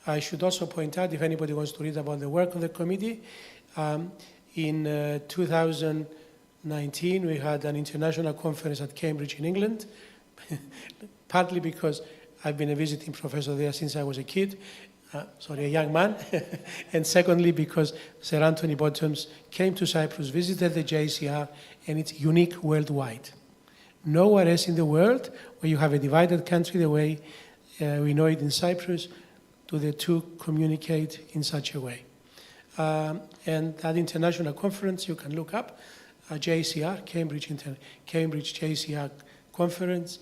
[SPEAKER 6] I should also point out, if anybody wants to read about the work of the committee, in 2019 we had an international conference at Cambridge in England, partly because I've been a visiting professor there since I was a kid, a young man, and secondly because Sir Anthony Bottoms came to Cyprus, visited the JCR, and it's unique worldwide. Nowhere else in the world where you have a divided country the way we know it in Cyprus, do the 2 communicate in such a way. And that international conference, you can look up, JCR, Cambridge JCR conference.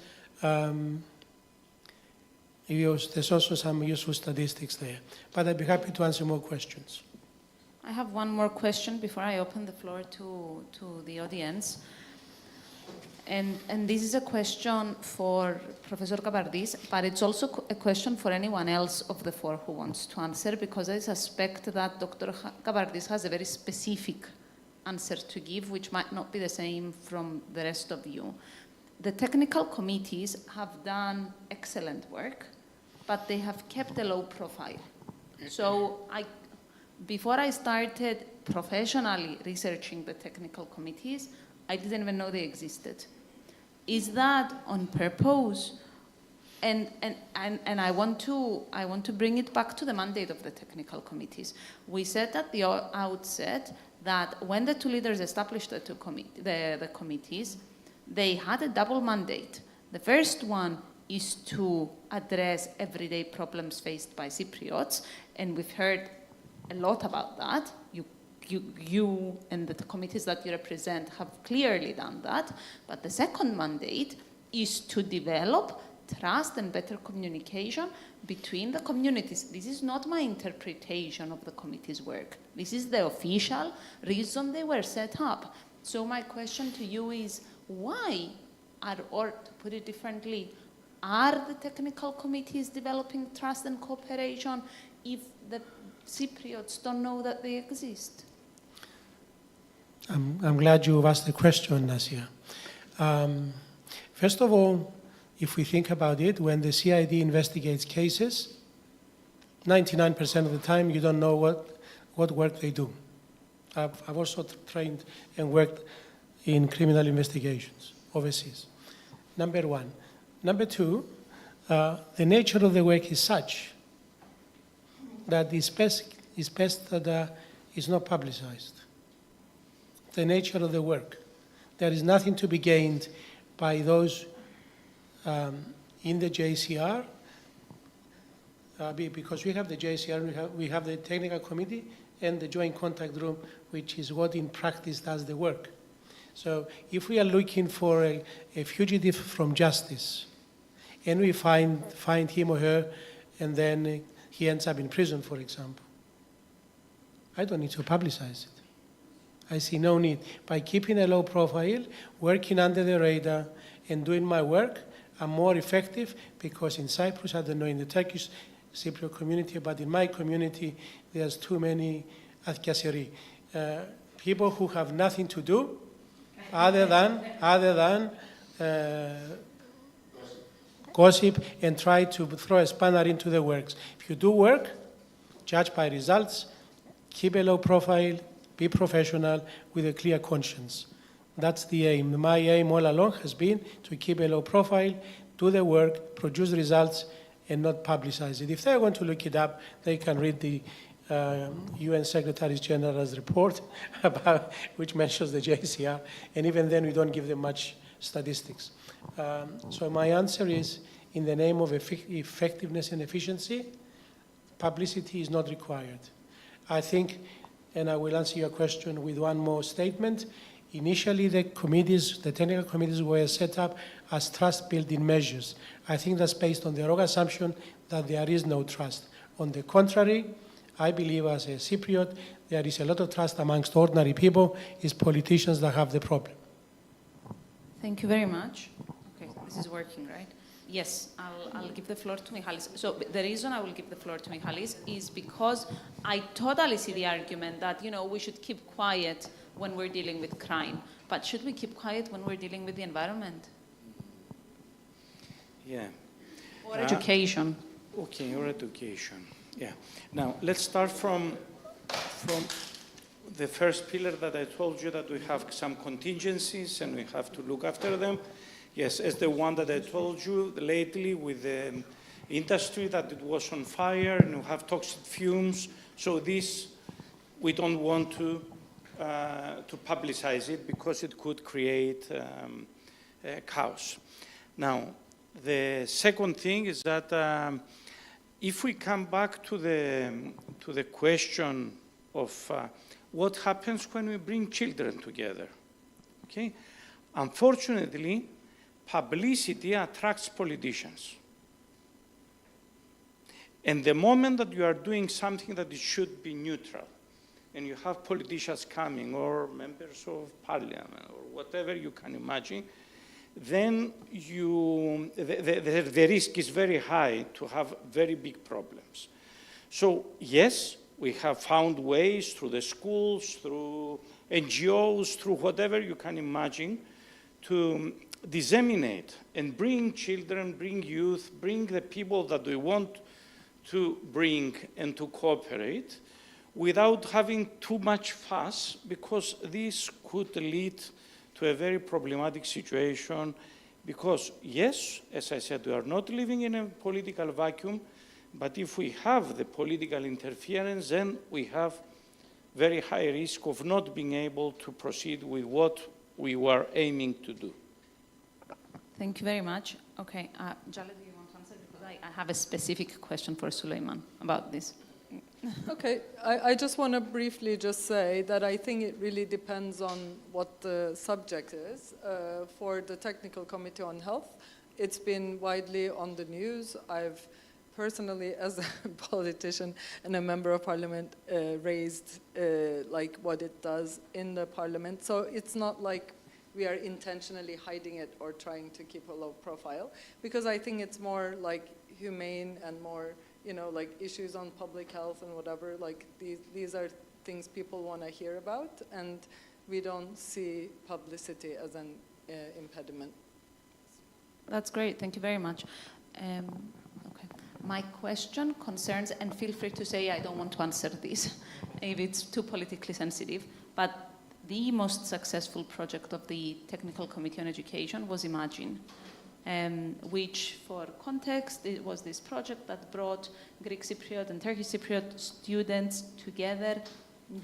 [SPEAKER 6] There's also some useful statistics there. But I'd be happy to answer more questions.
[SPEAKER 1] I have one more question before I open the floor to the audience. And this is a question for Professor Kapardis, but it's also a question for anyone else of the 4 who wants to answer, because I suspect that Dr. Kapardis has a very specific answer to give, which might not be the same from the rest of you. The technical committees have done excellent work, but they have kept a low profile. So before I started professionally researching the technical committees, I didn't even know they existed. Is that on purpose, And I want to bring it back to the mandate of the technical committees. We said at the outset that when the two leaders established the committees, they had a double mandate. The first one is to address everyday problems faced by Cypriots, and we've heard a lot about that. You and the committees that you represent have clearly done that. But the second mandate is to develop trust and better communication between the communities. This is not my interpretation of the committee's work. This is the official reason they were set up. So my question to you is, why, or to put it differently, are the technical committees developing trust and cooperation if the Cypriots don't know that they exist?
[SPEAKER 6] I'm glad you've asked the question, Nasia. First of all, if we think about it, when the CID investigates cases, 99% of the time you don't know what work they do. I've also trained and worked in criminal investigations overseas. Number one. Number two, the nature of the work is such that it's best that it's not publicized. The nature of the work. There is nothing to be gained by those in the JCR, because we have the JCR, we have the technical committee and the joint contact room, which is what in practice does the work. So if we are looking for a fugitive from justice, and we find him or her, and then he ends up in prison, for example, I don't need to publicize it. I see no need. By keeping a low profile, working under the radar, and doing my work, I'm more effective, because in Cyprus, I don't know in the Turkish Cypriot community, but in my community, there's too many adkaseri, people who have nothing to do other than gossip and try to throw a spanner into the works. If you do work, judge by results, keep a low profile, be professional with a clear conscience. That's the aim. My aim all along has been to keep a low profile, do the work, produce results, and not publicize it. If they're going to look it up, they can read the UN Secretary General's report about, which mentions the JCR, and even then we don't give them much statistics. So my answer is, in the name of effectiveness and efficiency, publicity is not required. I think, and I will answer your question with one more statement, initially the committees, the technical committees were set up as trust-building measures. I think that's based on the wrong assumption that there is no trust. On the contrary, I believe as a Cypriot, there is a lot of trust amongst ordinary people. It's politicians that have the problem.
[SPEAKER 1] Thank you very much. Okay, this is working, right? Yes, I'll give the floor to Michalis. So the reason I will give the floor to Michalis is because I totally see the argument that, we should keep quiet when we're dealing with crime. But should we keep quiet when we're dealing with the environment?
[SPEAKER 4] Yeah.
[SPEAKER 1] Or education?
[SPEAKER 4] Okay, or education. Yeah. Now, let's start from the first pillar that I told you, that we have some contingencies and we have to look after them. Yes, as the one that I told you lately with the industry, that it was on fire and we have toxic fumes. So this, we don't want to publicize it because it could create chaos. Now, the second thing is that if we come back to the question of what happens when we bring children together, okay? Unfortunately, publicity attracts politicians. And the moment that you are doing something that it should be neutral, and you have politicians coming, or members of parliament, or whatever you can imagine, then the risk is very high to have very big problems. So yes, we have found ways through the schools, through NGOs, through whatever you can imagine, to disseminate and bring children, bring youth, bring the people that we want to bring and to cooperate without having too much fuss, because this could lead to a very problematic situation Because yes, as I said, we are not living in a political vacuum, but if we have the political interference, then we have very high risk of not being able to proceed with what we were aiming to do.
[SPEAKER 1] Thank you very much. Okay, Jale, do you want to answer? Because I have a specific question for Suleyman about this.
[SPEAKER 5] Okay, I just want to briefly just say that I think it really depends on what the subject is. For the Technical Committee on Health, it's been widely on the news. I've personally, as a politician and a member of parliament, raised like what it does in the parliament. So it's not like we are intentionally hiding it or trying to keep a low profile, because I think it's more like humane and more, you know, like issues on public health and whatever, like these are things people want to hear about, and we don't see publicity as an impediment.
[SPEAKER 1] That's great, thank you very much. Okay. My question concerns, and feel free to say I don't want to answer this if it's too politically sensitive, but the most successful project of the Technical Committee on Education was Imagine, which, for context, it was this project that brought Greek Cypriot and Turkish Cypriot students together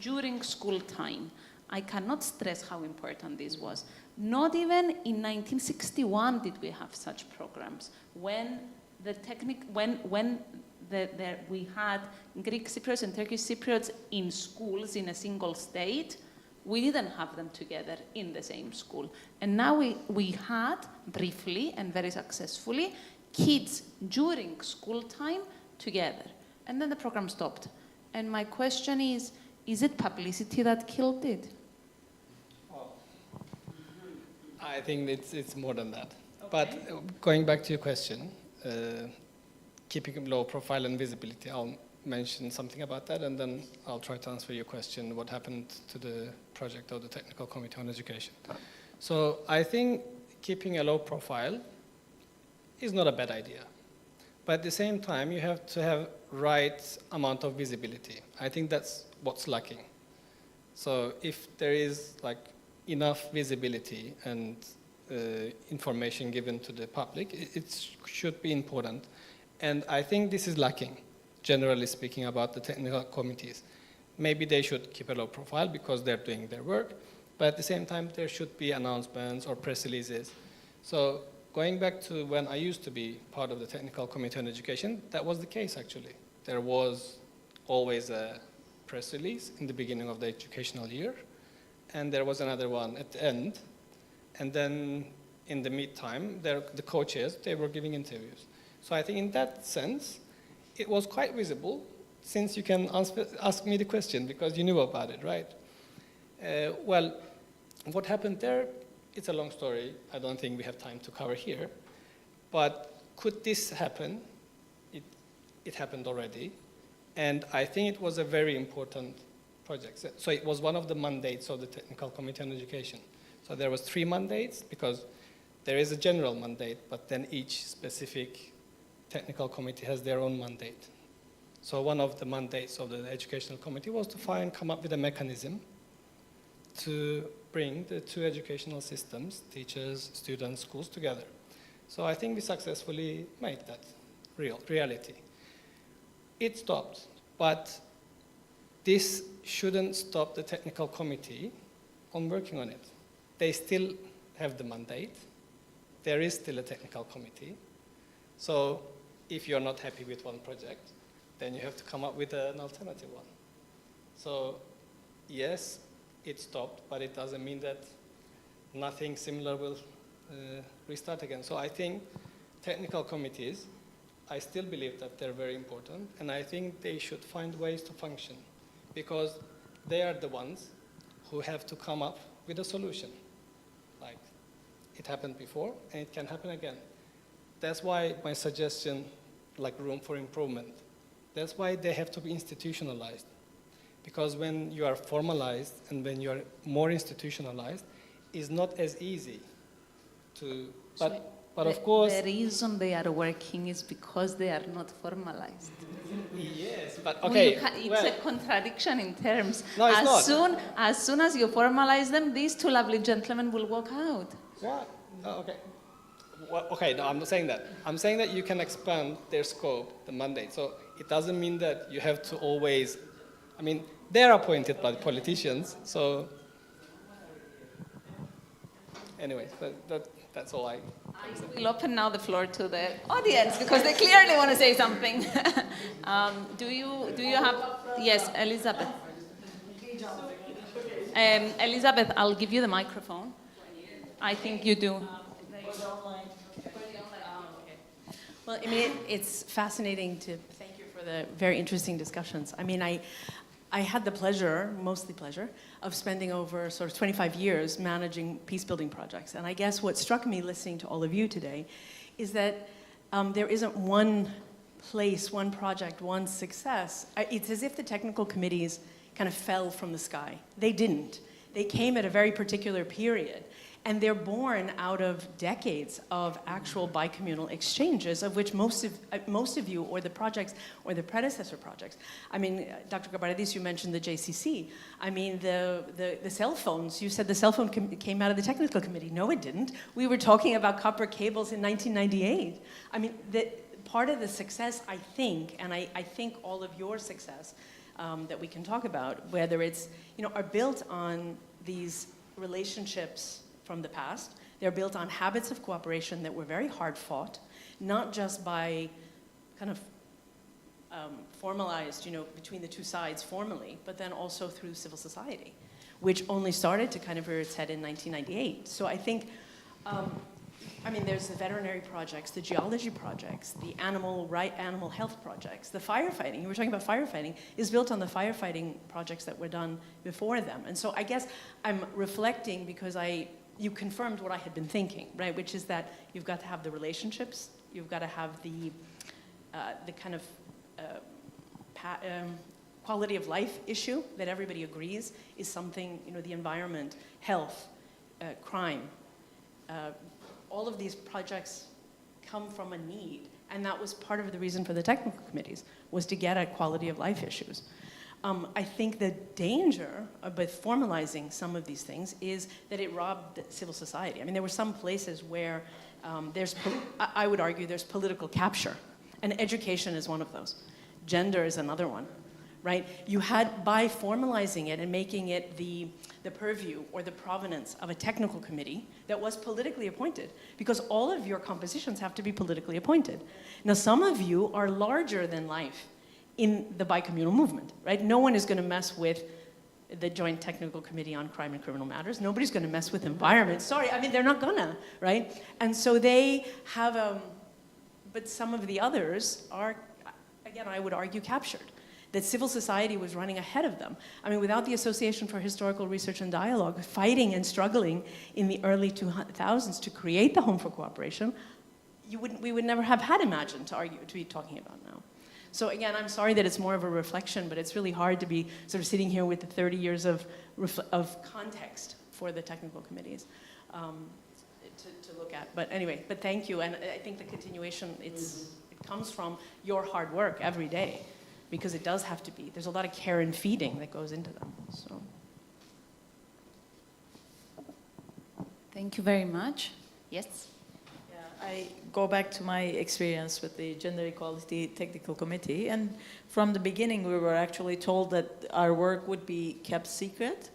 [SPEAKER 1] during school time. I cannot stress how important this was. Not even in 1961 did we have such programs. When we had Greek Cypriots and Turkish Cypriots in schools in a single state, we didn't have them together in the same school. And now we had, briefly and very successfully, kids during school time together. And then the program stopped. And my question is it publicity that killed it?
[SPEAKER 3] I think it's more than that. Okay. But going back to your question, keeping low profile and visibility, I'll mention something about that, and then I'll try to answer your question, what happened to the project of the Technical Committee on Education. So I think keeping a low profile is not a bad idea. But at the same time, you have to have right amount of visibility. I think that's what's lacking. So if there is like enough visibility and information given to the public, it should be important. And I think this is lacking, generally speaking, about the technical committees. Maybe they should keep a low profile because they're doing their work, but at the same time, there should be announcements or press releases. So going back to when I used to be part of the Technical Committee on Education, that was the case, actually. There was always a press release in the beginning of the educational year, and there was another one at the end. And then in the meantime, the co-chairs, they were giving interviews. So I think in that sense, it was quite visible, since you can ask me the question, because you knew about it, right? Well, what happened there, it's a long story. I don't think we have time to cover here. But could this happen? It happened already. And I think it was a very important project. So it was one of the mandates of the Technical Committee on Education. So there was 3 mandates, because there is a general mandate, but then each specific technical committee has their own mandate. So one of the mandates of the Educational Committee was to come up with a mechanism to bring the 2 educational systems, teachers, students, schools, together. So I think we successfully made that reality. It stopped, but this shouldn't stop the technical committee on working on it. They still have the mandate. There is still a technical committee. So if you're not happy with one project, then you have to come up with an alternative one. So yes, it stopped, but it doesn't mean that nothing similar will restart again. So I think technical committees, I still believe that they're very important, and I think they should find ways to function, because they are the ones who have to come up with a solution. Like, it happened before, and it can happen again. That's why my suggestion, like room for improvement, that's why they have to be institutionalized. Because when you are formalized and when you are more institutionalized, it's not as easy to, but of course...
[SPEAKER 1] The reason they are working is because they are not formalized.
[SPEAKER 3] Yes, but okay.
[SPEAKER 1] It's a contradiction in terms.
[SPEAKER 3] No, it's not.
[SPEAKER 1] As soon as you formalize them, these 2 lovely gentlemen will walk out.
[SPEAKER 3] Yeah, okay. Well, okay, no, I'm not saying that. I'm saying that you can expand their scope, the mandate. So it doesn't mean that you have to always, I mean, they're appointed by the politicians, so anyway, that's all I
[SPEAKER 1] We'll open now the floor to the audience because they clearly want to say something. Do you have, yes, Elizabeth. Elizabeth, I'll give you the microphone. I think you do.
[SPEAKER 7] Well, I mean, it's fascinating to thank you for the very interesting discussions. I mean, I had the pleasure, mostly pleasure, of spending over sort of 25 years managing peace-building projects. And I guess what struck me listening to all of you today is that there isn't one place, one project, one success. It's as if the technical committees kind of fell from the sky. They didn't. They came at a very particular period. And they're born out of decades of actual bicommunal exchanges, of which most of you, or the projects, or the predecessor projects. I mean, Dr. Kapardis, you mentioned the JCC. I mean, the cell phones. You said the cell phone came out of the technical committee. No, it didn't. We were talking about copper cables in 1998. I mean, part of the success, I think, and I think all of your success that we can talk about, whether it's, are built on these relationships from the past. They're built on habits of cooperation that were very hard fought, not just by kind of formalized, between the two sides formally, but then also through civil society, which only started to kind of rear its head in 1998. So I think, there's the veterinary projects, the geology projects, the animal health projects, the firefighting. You were talking about firefighting, is built on the firefighting projects that were done before them. And so I guess I'm reflecting because you confirmed what I had been thinking, right? Which is that you've got to have the relationships, you've got to have the kind of quality of life issue that everybody agrees is something, the environment, health, crime. All of these projects come from a need, and that was part of the reason for the technical committees, was to get at quality of life issues. I think the danger with formalizing some of these things is that it robbed civil society. I mean, there were some places where I would argue there's political capture, and education is one of those. Gender is another one, right? You had, by formalizing it and making it the purview or the provenance of a technical committee that was politically appointed, because all of your compositions have to be politically appointed. Now, some of you are larger than life in the bicommunal movement, right? No one is going to mess with the Joint Technical Committee on Crime and Criminal Matters. Nobody's going to mess with environment. Sorry, they're not gonna, right? And so they have, but some of the others are, again, I would argue, captured. That civil society was running ahead of them. I mean, without the Association for Historical Research and Dialogue fighting and struggling in the early 2000s to create the Home for Cooperation, we would never have had Imagine to be talking about now. So again, I'm sorry that it's more of a reflection, but it's really hard to be sort of sitting here with the 30 years of context for the technical committees to look at. But anyway, but thank you, and I think the continuation, it comes from your hard work every day, because it does have to be. There's a lot of care and feeding that goes into them. So.
[SPEAKER 1] Thank you very much. Yes?
[SPEAKER 8] I go back to my experience with the Gender Equality Technical Committee, and from the beginning we were actually told that our work would be kept secret.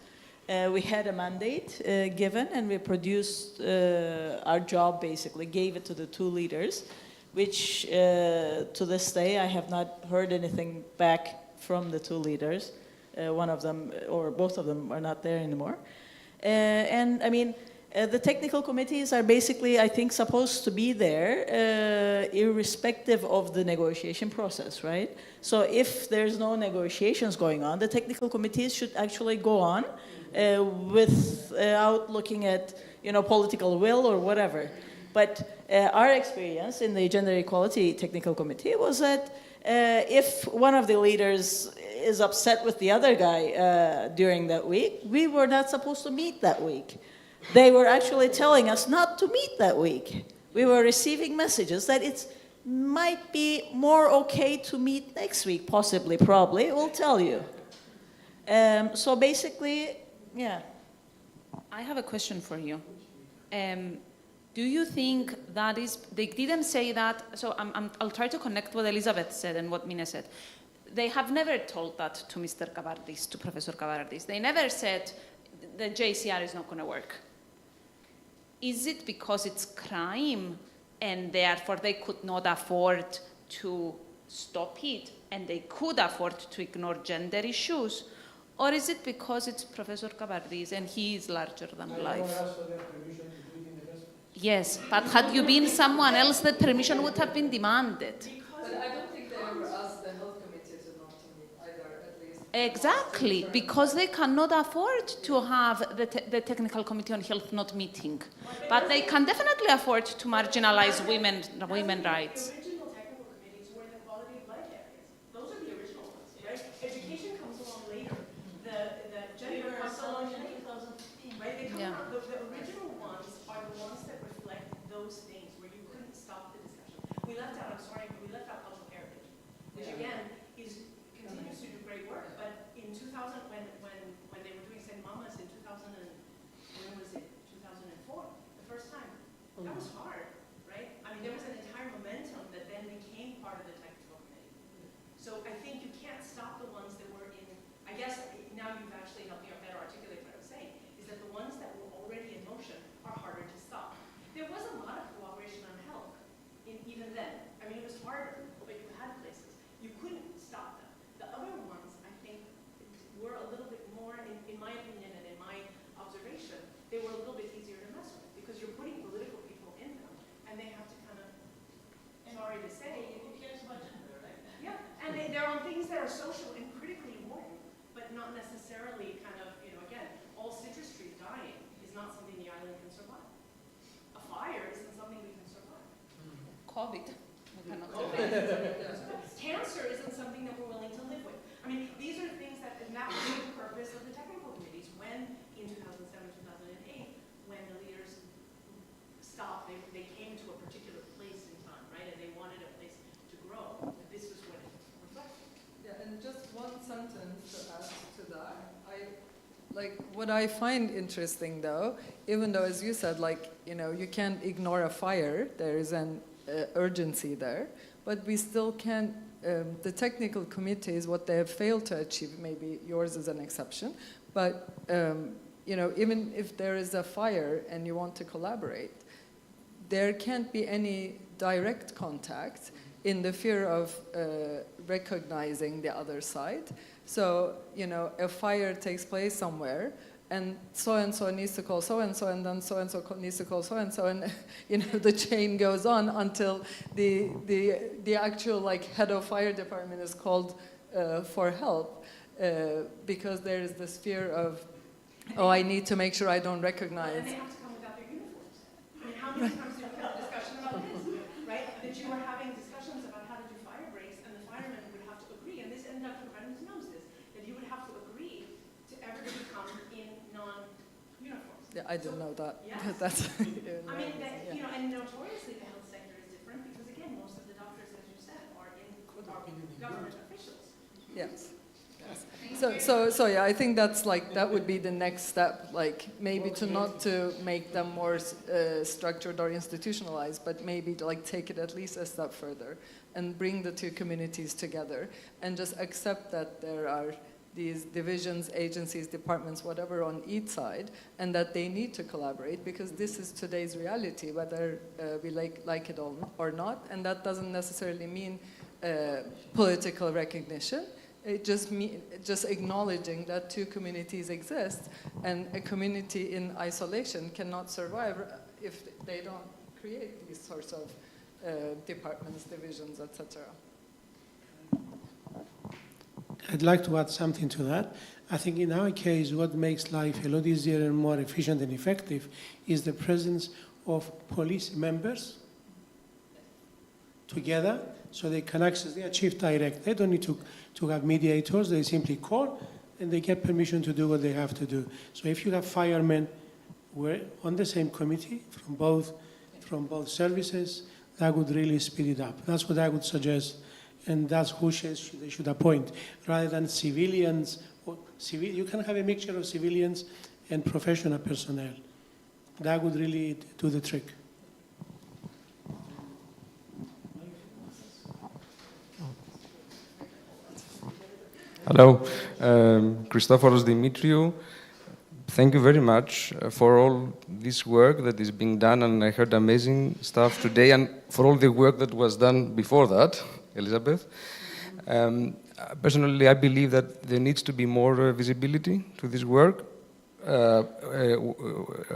[SPEAKER 8] We had a mandate given, and we produced our job, basically, gave it to the two leaders, which to this day I have not heard anything back from the two leaders. One of them, or both of them, are not there anymore. And I mean, the technical committees are basically, I think, supposed to be there irrespective of the negotiation process, right? So if there's no negotiations going on, the technical committees should actually go on without looking at, political will or whatever. But our experience in the Gender Equality Technical Committee was that if one of the leaders is upset with the other guy during that week, we were not supposed to meet that week. They were actually telling us not to meet that week. We were receiving messages that it might be more okay to meet next week, possibly, probably, we'll tell you. So basically, yeah.
[SPEAKER 1] I have a question for you. Do you think that is, they didn't say that, so I'll try to connect what Elizabeth said and what Mina said. They have never told that to Mr. Kapardis, to Professor Kapardis. They never said the JCR is not going to work. Is it because it's crime and therefore they could not afford to stop it and they could afford to ignore gender issues? Or is it because it's Professor Kapardis and he is larger than life? Yes, but had you been someone else, that permission would have been demanded.
[SPEAKER 5] But I don't think they ever asked the health committee to not to meet either, at least.
[SPEAKER 1] Exactly, because they cannot afford to have the technical committee on health not meeting. But they can definitely afford to marginalize women rights.
[SPEAKER 7] The original technical committees were the quality of life areas. Those are the original ones, right? Education comes along later. The gender comes along in 2015, right? They come out, the original ones are the ones that reflect those things where you couldn't stop the discussion. We left out, I'm sorry, but we left out cultural heritage, which again continues to do great work. But in 2000, when they were doing St. Mamas in 2000, when was it? 2004, the first time. That was hard, right? I mean, there was an entire momentum that then became part of the technical committee. So I think you can't stop the ones that were in, I guess now you've actually helped me better articulate what I was saying, is that the ones that were already in motion are harder to stop. There was a lot of cooperation on health, even then. I mean, it was harder, but you had places. You couldn't stop them. The other ones, I think, were a little bit more, in my opinion and in my observation, they were a little bit easier to mess with because you're putting political people in them and they have to kind of, sorry to say, who cares about gender, right? Yeah, and they're on things that are social and critically important, but not necessarily kind of, again, all citrus trees dying is not something the island can survive. A fire isn't something we can survive.
[SPEAKER 1] COVID. We cannot
[SPEAKER 7] Cancer isn't something that we're willing to live with. I mean, these are things that, and that was the purpose of the technical committees when, in 2007, 2008, when the leaders stopped, they came to a particular place in time, right? And they wanted a place to grow. And this is what it reflected.
[SPEAKER 5] Yeah, and just one sentence to add to that. What I find interesting though, even though as you said, you can't ignore a fire, there is an urgency there, but we still can't, the technical committees, what they have failed to achieve, maybe yours is an exception, but even if there is a fire and you want to collaborate, there can't be any direct contact in the fear of recognizing the other side. So, a fire takes place somewhere, and so-and-so needs to call so-and-so, and then so-and-so needs to call so-and-so, and, the chain goes on until the actual, head of fire department is called for help, because there is this fear of, I need to make sure I don't recognize.
[SPEAKER 7] And they have to come without their uniforms. I mean, how many times did we have a discussion about this, right? That you were having discussions about how to do fire breaks, and the firemen would have to agree, and this, and Dr. Kapardis knows this, that you would have to agree to everybody come in non-uniforms.
[SPEAKER 5] Yeah, I didn't know that.
[SPEAKER 7] Yes.
[SPEAKER 5] That's,
[SPEAKER 7] I mean, and notoriously the health sector is different because, again, most of the doctors, as you said, are government officials.
[SPEAKER 5] Yes. So yeah, I think that's that would be the next step, maybe not to make them more structured or institutionalized, but maybe take it at least a step further and bring the two communities together and just accept that there are these divisions, agencies, departments, whatever on each side, and that they need to collaborate because this is today's reality, whether we like it or not, and that doesn't necessarily mean political recognition. It just acknowledging that two communities exist, and a community in isolation cannot survive if they don't create these sorts of departments, divisions, etc.
[SPEAKER 6] I'd like to add something to that. I think in our case, what makes life a lot easier and more efficient and effective is the presence of police members together, so they can access their chief direct. They don't need to have mediators. They simply call and they get permission to do what they have to do. So if you have firemen who are on the same committee from both services, that would really speed it up. That's what I would suggest, and that's who they should appoint, rather than civilians. You can have a mixture of civilians and professional personnel. That would really do the trick.
[SPEAKER 9] Hello, Christoforos Dimitriou. Thank you very much for all this work that is being done, and I heard amazing stuff today, and for all the work that was done before that, Elizabeth. Personally, I believe that there needs to be more visibility to this work,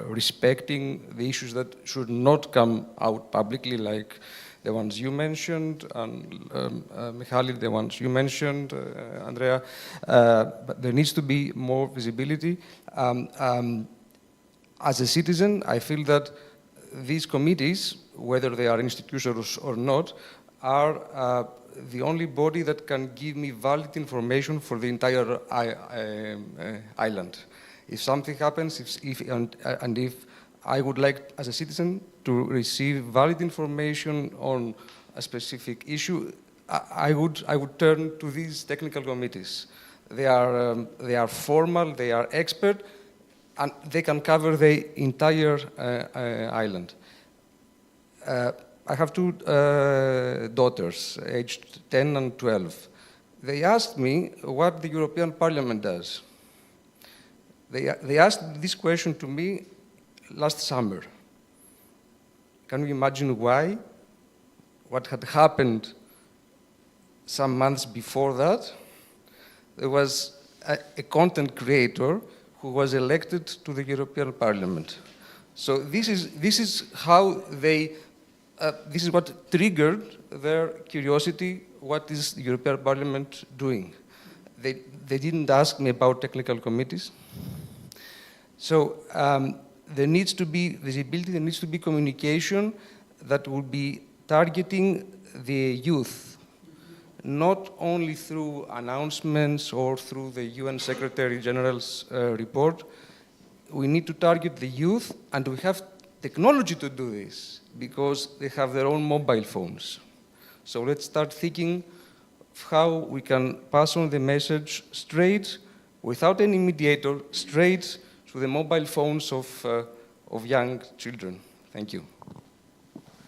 [SPEAKER 9] respecting the issues that should not come out publicly, like the ones you mentioned, and Michali, the ones you mentioned, Andrea. But there needs to be more visibility. As a citizen, I feel that these committees, whether they are institutions or not, are the only body that can give me valid information for the entire island. If something happens, and if I would like, as a citizen, to receive valid information on a specific issue, I would turn to these technical committees. They are formal, they are expert, and they can cover the entire island. I have two daughters, aged 10 and 12. They asked me what the European Parliament does. They asked this question to me last summer. Can you imagine why? What had happened some months before that? There was a content creator who was elected to the European Parliament. So this is how they, this is what triggered their curiosity. What is the European Parliament doing? They didn't ask me about technical committees. So there needs to be visibility, there needs to be communication that will be targeting the youth, not only through announcements or through the UN Secretary General's report. We need to target the youth, and we have technology to do this because they have their own mobile phones. So let's start thinking of how we can pass on the message straight, without any mediator, straight to the mobile phones of young children. Thank you.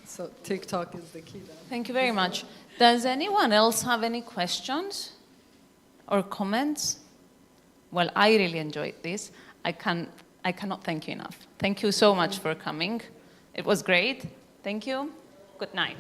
[SPEAKER 5] So TikTok is the key then.
[SPEAKER 1] Thank you very much. Does anyone else have any questions or comments? Well, I really enjoyed this. I cannot thank you enough. Thank you so much for coming. It was great. Thank you. Good night.